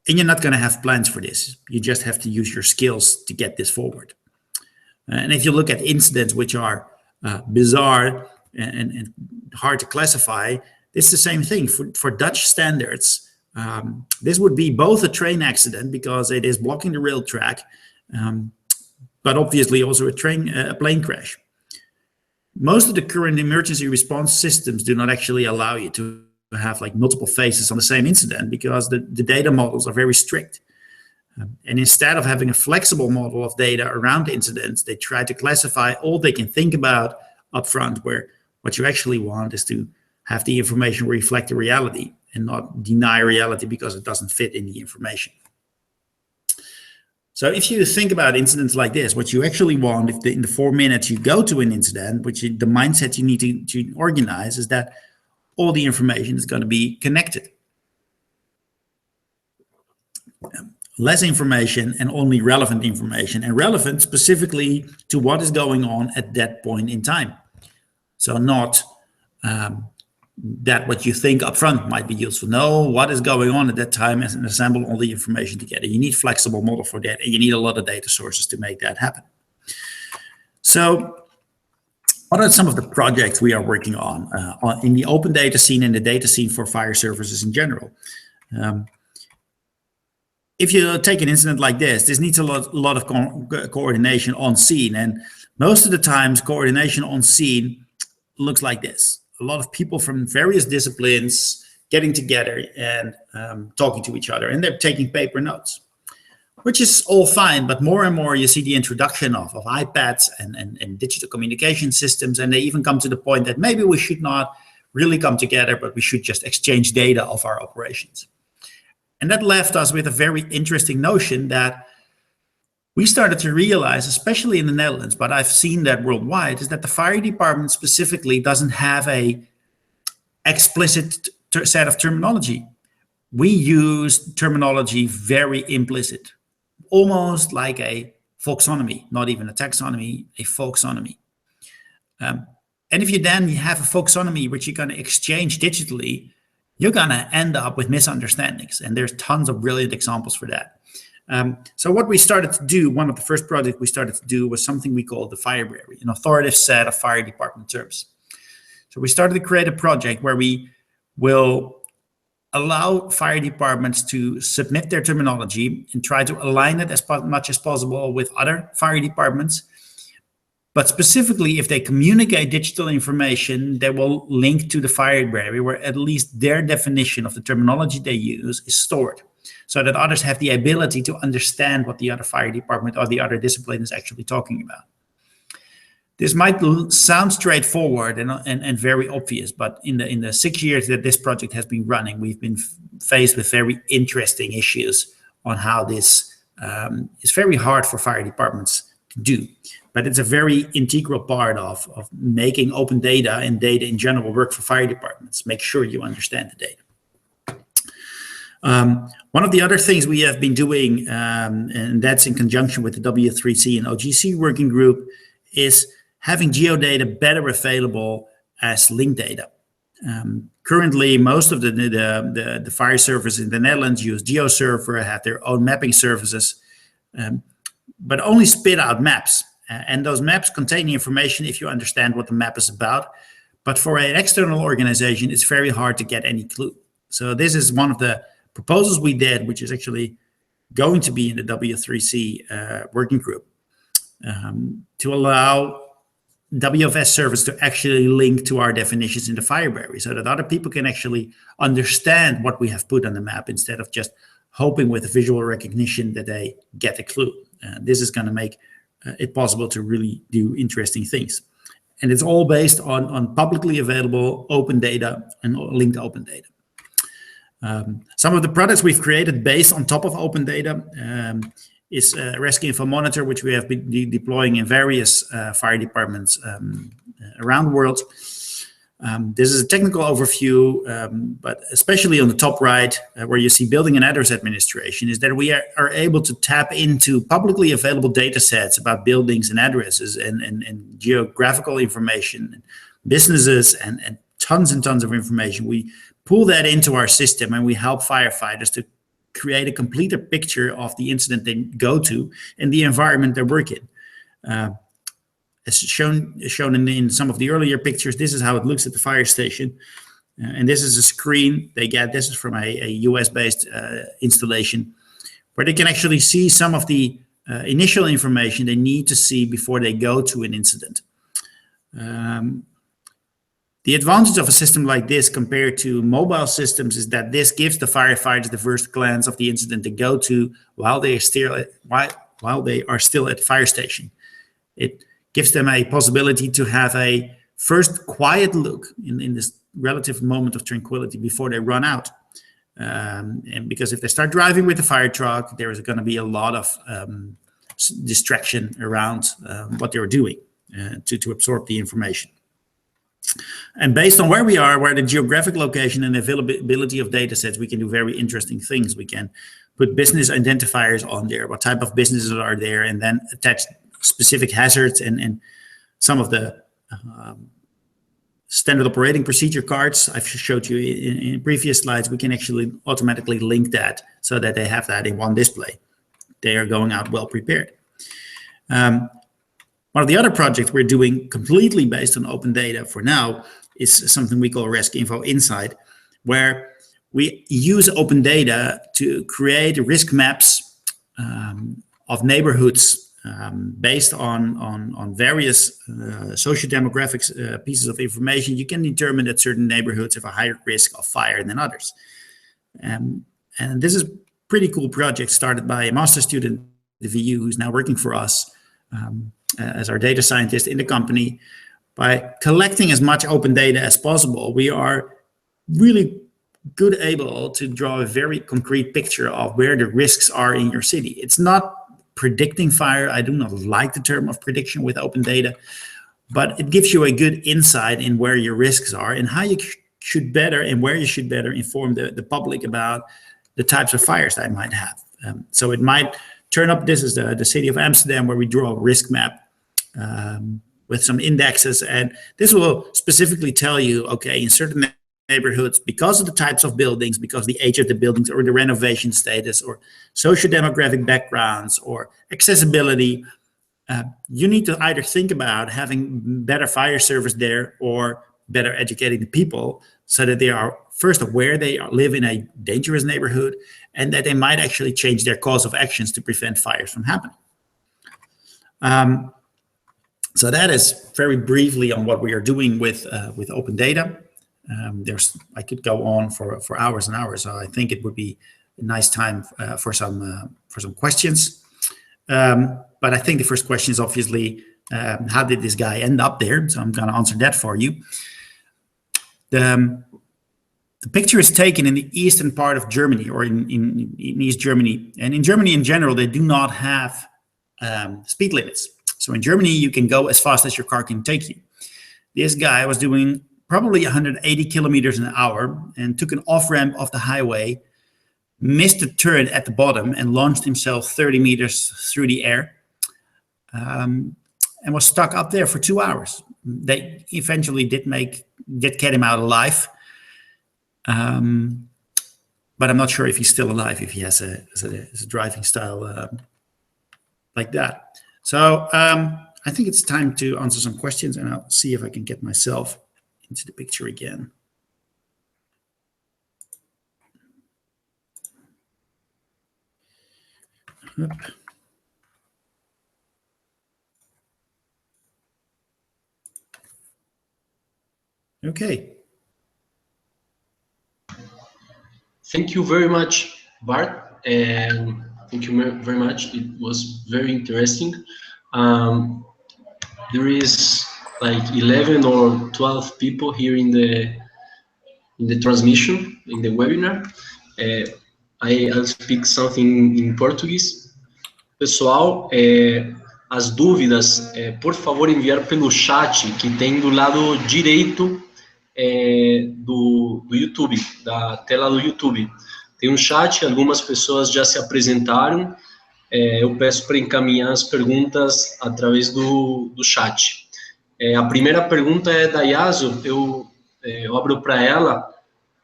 S3: you're not going to have plans for this. You just have to use your skills to get this forward. And if you look at incidents which are bizarre and hard to classify, it's the same thing. For Dutch standards, this would be both a train accident because it is blocking the rail track, but obviously also a plane crash. Most of the current emergency response systems do not actually allow you to have like multiple phases on the same incident because the data models are very strict. And instead of having a flexible model of data around incidents, they try to classify all they can think about upfront, where what you actually want is to have the information reflect the reality and not deny reality because it doesn't fit in the information. So if you think about incidents like this, what you actually want, if in the 4 minutes you go to an incident, the mindset you need to organize is that all the information is going to be connected. Less information and only relevant information, and relevant specifically to what is going on at that point in time. So not that what you think up front might be useful. No, what is going on at that time and assemble all the information together. You need flexible model for that, and you need a lot of data sources to make that happen. So what are some of the projects we are working on in the open data scene and the data scene for fire services in general? If you take an incident like this needs a lot of coordination on scene, and most of the times coordination on scene looks like this. A lot of people from various disciplines getting together and talking to each other, and they're taking paper notes, which is all fine, but more and more you see the introduction of iPads and digital communication systems, and they even come to the point that maybe we should not really come together, but we should just exchange data of our operations. And that left us with a very interesting notion that we started to realize, especially in the Netherlands, but I've seen that worldwide, is that the fire department specifically doesn't have a explicit set of terminology. We use terminology very implicit, almost like a folksonomy, not even a taxonomy, a folksonomy. And if you then have a folksonomy which you're going to exchange digitally, you're going to end up with misunderstandings. And there's tons of brilliant examples for that. So what we started to do, one of the first projects we started to do was something we called the Firebrary, an authoritative set of fire department terms. So we started to create a project where we will allow fire departments to submit their terminology and try to align it as much as possible with other fire departments. But specifically, if they communicate digital information, they will link to the fire library where at least their definition of the terminology they use is stored, so that others have the ability to understand what the other fire department or the other discipline is actually talking about. This might sound straightforward and very obvious, but in the 6 years that this project has been running, we've been faced with very interesting issues on how this is very hard for fire departments to do. But it's a very integral part of making open data and data in general work for fire departments. Make sure you understand the data. One of the other things we have been doing, and that's in conjunction with the W3C and OGC working group, is having geodata better available as link data. Currently, most of the fire services in the Netherlands use GeoServer, have their own mapping services, but only spit out maps. And those maps contain the information if you understand what the map is about. But for an external organization, it's very hard to get any clue. So this is one of the proposals we did, which is actually going to be in the W3C working group, to allow WFS service to actually link to our definitions in the fire library, so that other people can actually understand what we have put on the map instead of just hoping with visual recognition that they get a clue. This is going to make it possible to really do interesting things. And it's all based on publicly available open data and linked open data. Some of the products we've created based on top of open data is Rescue Info Monitor, which we have been deploying in various fire departments around the world. This is a technical overview, but especially on the top right, where you see building and address administration, is that we are able to tap into publicly available data sets about buildings and addresses and geographical information, businesses, and tons of information. We pull that into our system and we help firefighters to create a completer picture of the incident they go to and the environment they work in. As shown in some of the earlier pictures, this is how it looks at the fire station. And this is a screen they get. This is from a US-based installation, where they can actually see some of the initial information they need to see before they go to an incident. The advantage of a system like this compared to mobile systems is that this gives the firefighters the first glance of the incident they go to while they are still at the fire station. It gives them a possibility to have a first quiet look in this relative moment of tranquility before they run out. And because if they start driving with the fire truck, there is going to be a lot of distraction around what they're doing to absorb the information. And based on where we are, where the geographic location and availability of data sets, we can do very interesting things. We can put business identifiers on there, what type of businesses are there, and then attach specific hazards and some of the standard operating procedure cards I've showed you in previous slides. We can actually automatically link that so that they have that in one display. They are going out well prepared. One of the other projects we're doing completely based on open data for now is something we call Rescue Info Insight, where we use open data to create risk maps of neighborhoods based on various socio-demographic pieces of information. You can determine that certain neighborhoods have a higher risk of fire than others. And this is a pretty cool project started by a master's student at the VU who's now working for us as our data scientist in the company. By collecting as much open data as possible, we are really able to draw a very concrete picture of where the risks are in your city. It's not predicting fire. I do not like the term of prediction with open data, but it gives you a good insight in where your risks are and how you should better and where you should better inform the public about the types of fires that I might have. So it might turn up, this is the city of Amsterdam, where we draw a risk map with some indexes, and this will specifically tell you, okay, in certain neighborhoods, because of the types of buildings, because of the age of the buildings or the renovation status or socio-demographic backgrounds or accessibility, you need to either think about having better fire service there or better educating the people so that they are first aware they live in a dangerous neighborhood and that they might actually change their course of actions to prevent fires from happening. So that is very briefly on what we are doing with open data. I could go on for hours and hours. So I think it would be a nice time for some questions. But I think the first question is obviously, how did this guy end up there? So I'm going to answer that for you. The picture is taken in the eastern part of Germany, or in East Germany. And in Germany in general, they do not have speed limits. So in Germany, you can go as fast as your car can take you. This guy was doing probably 180 kilometers an hour and took an off-ramp off the highway, missed a turn at the bottom, and launched himself 30 meters through the air, and was stuck up there for 2 hours. They eventually did get him out alive, but I'm not sure if he's still alive, if he has a driving style like that. So I think it's time to answer some questions, and I'll see if I can get myself into the picture again. Okay.
S2: Thank you very much, Bart, and thank you very much. It was very interesting. There is like 11 or 12 people here in the transmission, in the webinar. I'll speak something in Portuguese. Pessoal, as dúvidas, por favor, enviar pelo chat que tem do lado direito do YouTube, da tela do YouTube. Tem um chat, algumas pessoas já se apresentaram. Eu peço para encaminhar as perguntas através do chat. A primeira pergunta é da Yasu, eu abro para ela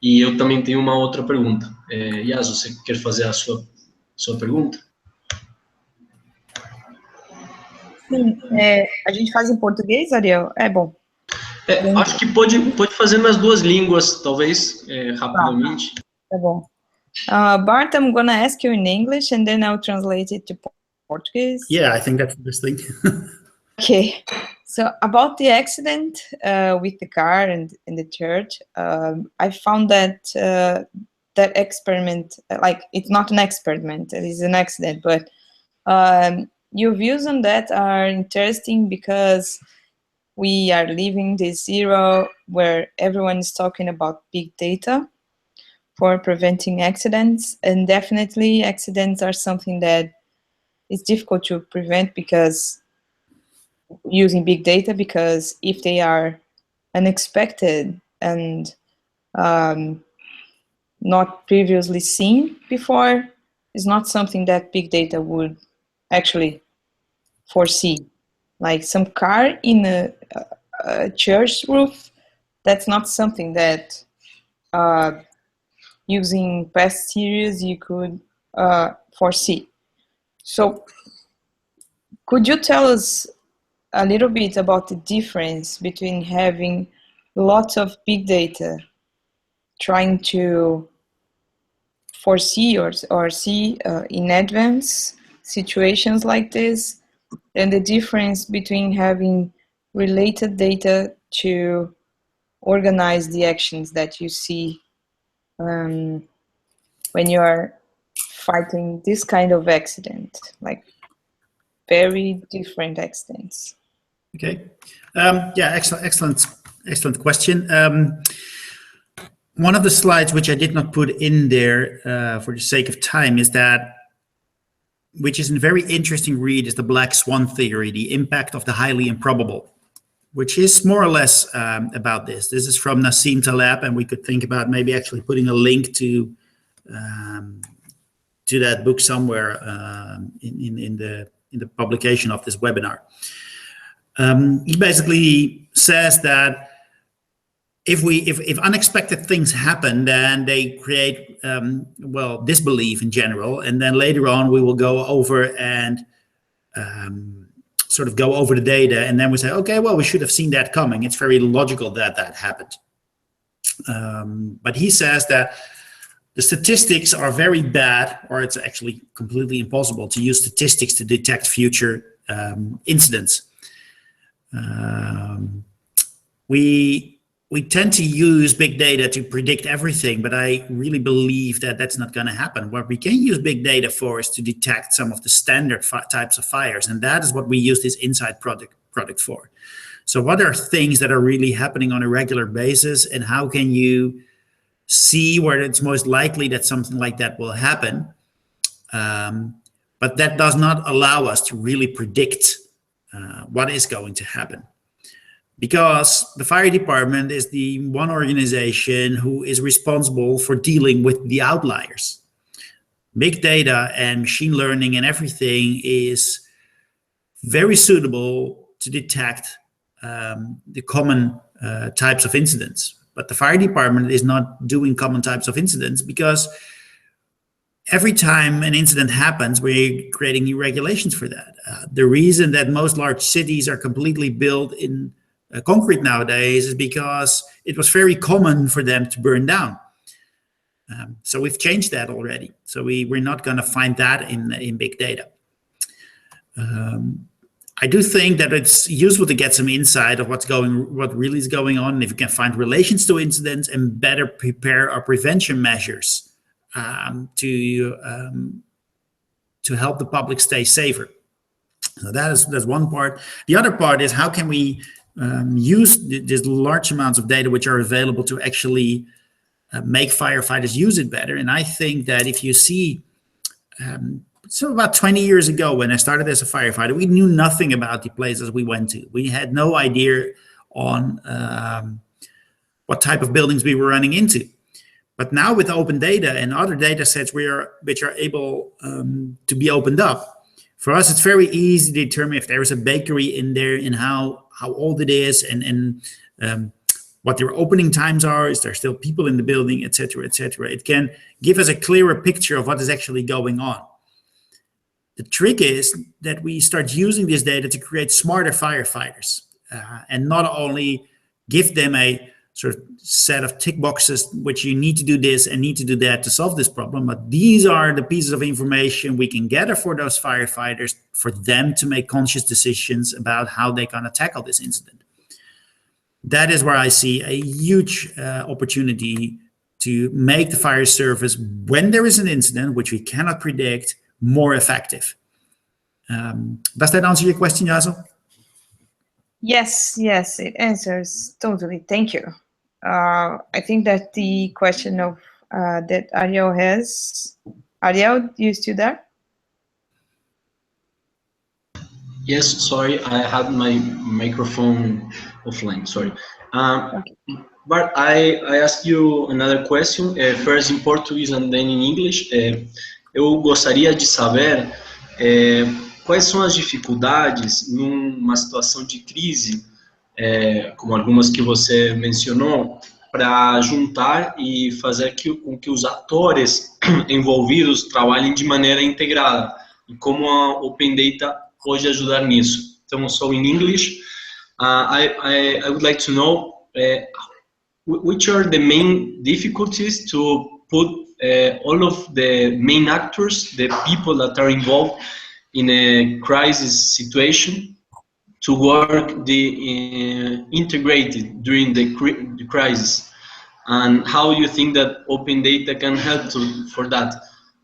S2: e eu também tenho uma outra pergunta. Yasu, você quer fazer a sua pergunta?
S1: Sim, a gente faz em português, Ariel? É bom.
S2: Acho que pode fazer nas duas línguas, talvez, rapidamente.
S1: Tá bom. Bart, I'm going to ask you in English and then I'll translate it to Portuguese.
S3: Yeah, I think that's the best thing.
S1: Okay. So about the accident with the car and in the church, I found that that experiment, like it's not an experiment, it is an accident, but your views on that are interesting because we are living this era where everyone is talking about big data for preventing accidents, and definitely accidents are something that is difficult to prevent because using big data, because if they are unexpected and not previously seen before, it's not something that big data would actually foresee. Like some car in a church roof, that's not something that using past series you could foresee. So could you tell us a little bit about the difference between having lots of big data, trying to foresee or see in advance situations like this, and the difference between having related data to organize the actions that you see when you are fighting this kind of accident, like very different accidents?
S3: Okay. Yeah, excellent question. One of the slides which I did not put in there for the sake of time is that, which is a very interesting read, is the black swan theory, the impact of the highly improbable, which is more or less about this. This is from Nassim Taleb, and we could think about maybe actually putting a link to that book somewhere in the publication of this webinar. He basically says that if unexpected things happen, then they create disbelief in general, and then later on we will go over and sort of go over the data, and then we say, okay, well, we should have seen that coming. It's very logical that happened. But he says that the statistics are very bad, or it's actually completely impossible to use statistics to detect future incidents. we tend to use big data to predict everything, but I really believe that that's not going to happen. What we can use big data for is to detect some of the standard types of fires, and that is what we use this insight product for. So what are things that are really happening on a regular basis, and how can you see where it's most likely that something like that will happen? But that does not allow us to really predict what is going to happen. Because the fire department is the one organization who is responsible for dealing with the outliers. Big data and machine learning and everything is very suitable to detect the common types of incidents. But the fire department is not doing common types of incidents, because every time an incident happens, we're creating new regulations for that. The reason that most large cities are completely built in concrete nowadays is because it was very common for them to burn down. So we've changed that already. So we're not going to find that in big data. I do think that it's useful to get some insight of what really is going on, and if you can find relations to incidents and better prepare our prevention measures to help the public stay safer. So that's one part. The other part is, how can we use these large amounts of data which are available to actually make firefighters use it better? And I think that if you see, so about 20 years ago when I started as a firefighter, we knew nothing about the places we went to. We had no idea on what type of buildings we were running into. But now with open data and other data sets which are able to be opened up, for us it's very easy to determine if there is a bakery in there and how old it is, and what their opening times are, is there still people in the building, etc., etc. It can give us a clearer picture of what is actually going on. The trick is that we start using this data to create smarter firefighters, and not only give them a sort of set of tick boxes, which you need to do this and need to do that to solve this problem, but these are the pieces of information we can gather for those firefighters, for them to make conscious decisions about how they're going to tackle this incident. That is where I see a huge opportunity to make the fire service, when there is an incident, which we cannot predict, more effective. Does that answer your question, Yazel?
S1: Yes, it answers totally. Thank you. I think that the question of that Ariel has. Ariel, you still there?
S2: Yes, sorry, I had my microphone offline, sorry.
S1: Okay.
S2: But I ask you another question, first in Portuguese and then in English. Eu gostaria de saber quais são as dificuldades numa situação de crise, como algumas que você mencionou, para juntar e fazer com que os atores envolvidos trabalhem de maneira integrada, e como a Open Data pode ajudar nisso. Então, so in English, I would like to know which are the main difficulties to put all of the main actors, the people that are involved in a crisis situation, to work integrated during the crisis, and how you think that open data can help for that.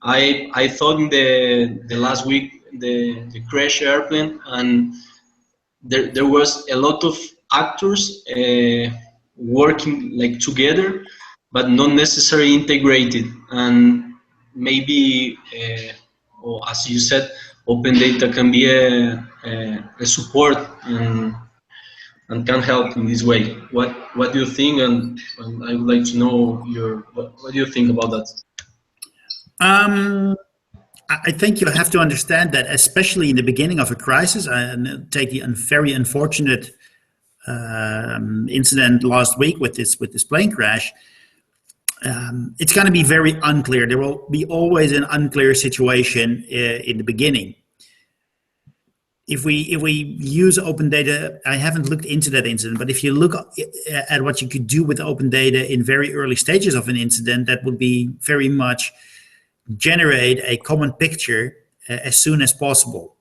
S2: I thought in the last week the crash airplane, and there was a lot of actors working like together, but not necessarily integrated, and maybe or as you said, open data can be a support and can help in this way. What do you think? And I would like to know what do you think about that?
S3: I think you have to understand that, especially in the beginning of a crisis, and take the very unfortunate incident last week with this plane crash. It's going to be very unclear. There will be always an unclear situation in the beginning. If we use open data, I haven't looked into that incident, but if you look at what you could do with open data in very early stages of an incident, that would be very much generate a common picture as soon as possible.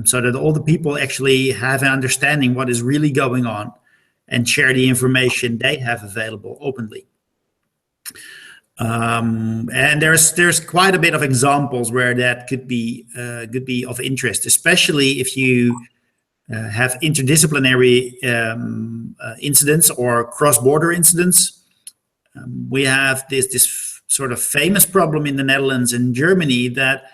S3: so that all the people actually have an understanding what is really going on and share the information they have available openly. And there's quite a bit of examples where that could be of interest, especially if you have interdisciplinary incidents or cross-border incidents. We have this sort of famous problem in the Netherlands and Germany that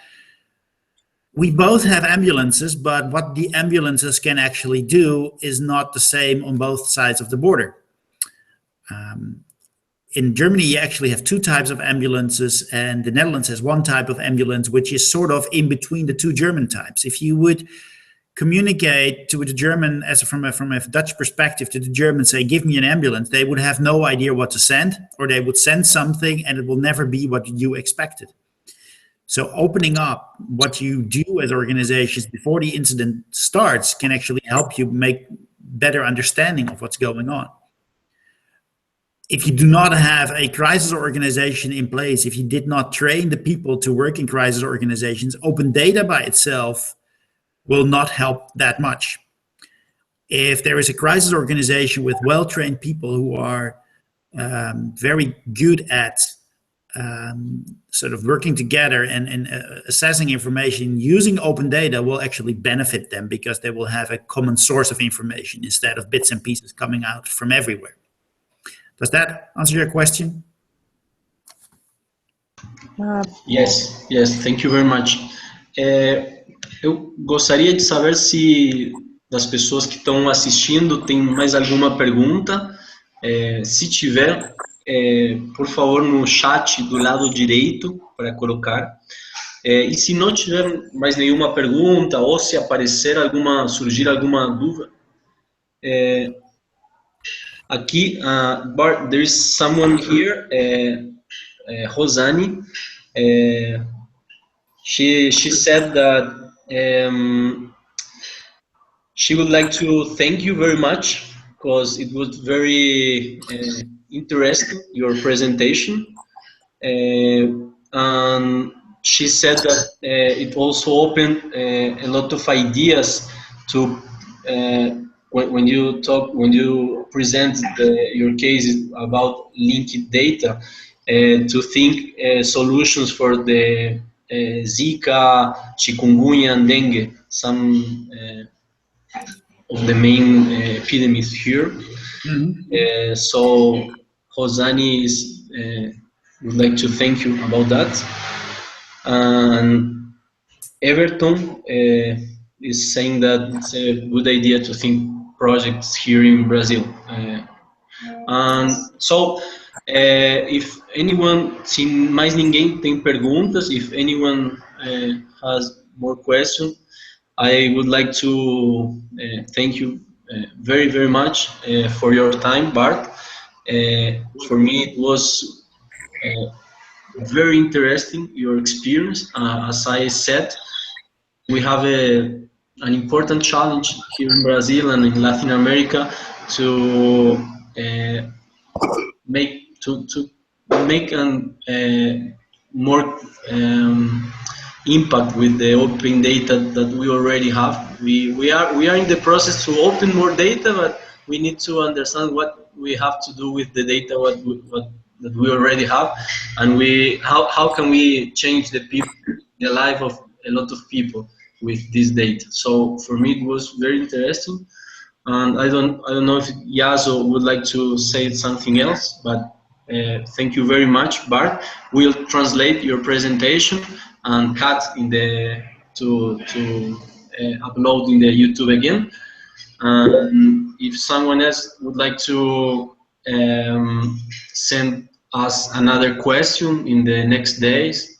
S3: we both have ambulances, but what the ambulances can actually do is not the same on both sides of the border. In Germany, you actually have two types of ambulances, and the Netherlands has one type of ambulance, which is sort of in between the two German types. If you would communicate to the German, from a Dutch perspective, to the German, say, give me an ambulance, they would have no idea what to send, or they would send something and it will never be what you expected. So opening up what you do as organizations before the incident starts can actually help you make better understanding of what's going on. If you do not have a crisis organization in place, if you did not train the people to work in crisis organizations, open data by itself will not help that much. If there is a crisis organization with well-trained people who are very good at sort of working together and assessing information using open data, will actually benefit them because they will have a common source of information instead of bits and pieces coming out from everywhere. Does that answer your question?
S2: Yes, thank you very much. Eu gostaria de saber se das pessoas que estão assistindo tem mais alguma pergunta. Se tiver, por favor, no chat do lado direito para colocar. E se não tiver mais nenhuma pergunta ou se aparecer surgir alguma dúvida, aqui, Bart, there is someone here, Rosani. She said that she would like to thank you very much because it was very interesting, your presentation. And she said that it also opened a lot of ideas to when you present your cases about linked data, to think solutions for the Zika, chikungunya, and dengue, some of the main epidemics here. Mm-hmm. So Rosani would like to thank you about that. And Everton is saying that it's a good idea to think projects here in Brazil. And so, if anyone, se mais ninguém tem perguntas, if anyone has more questions, I would like to thank you very, very much for your time, Bart. For me, it was very interesting, your experience. As I said, we have an important challenge here in Brazil and in Latin America to make more impact with the open data that we already have. We are in the process to open more data, but we need to understand what we have to do with the data that we already have, and how can we change the life of a lot of people with this data. So for me it was very interesting, and I don't know if Yaso would like to say something else, but thank you very much, Bart. We'll translate your presentation and cut in to upload in the YouTube again. If someone else would like to send us another question in the next days,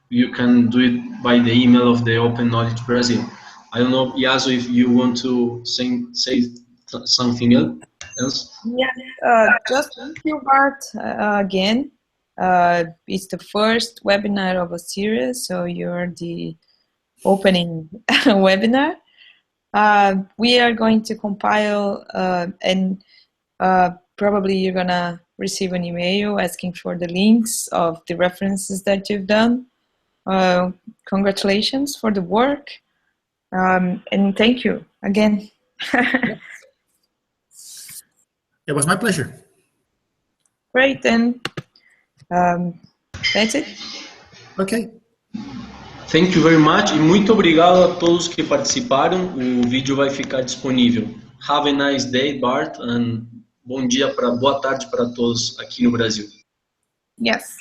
S2: you can do it by the email of the Open Knowledge Brazil. I don't know, Yaso, if you want to say something else.
S1: Yeah, just thank you, Bart, again. It's the first webinar of a series, so you're the opening webinar. We are going to compile and probably you're gonna receive an email asking for the links of the references that you've done. Congratulations for the work. And thank you again.
S3: It was my pleasure.
S1: Great, then that's it.
S3: Okay.
S2: Thank you very much e muito obrigado a todos que participaram. O vídeo vai ficar disponível. Have a nice day, Bart, and boa tarde para todos aqui no Brasil.
S1: Yes.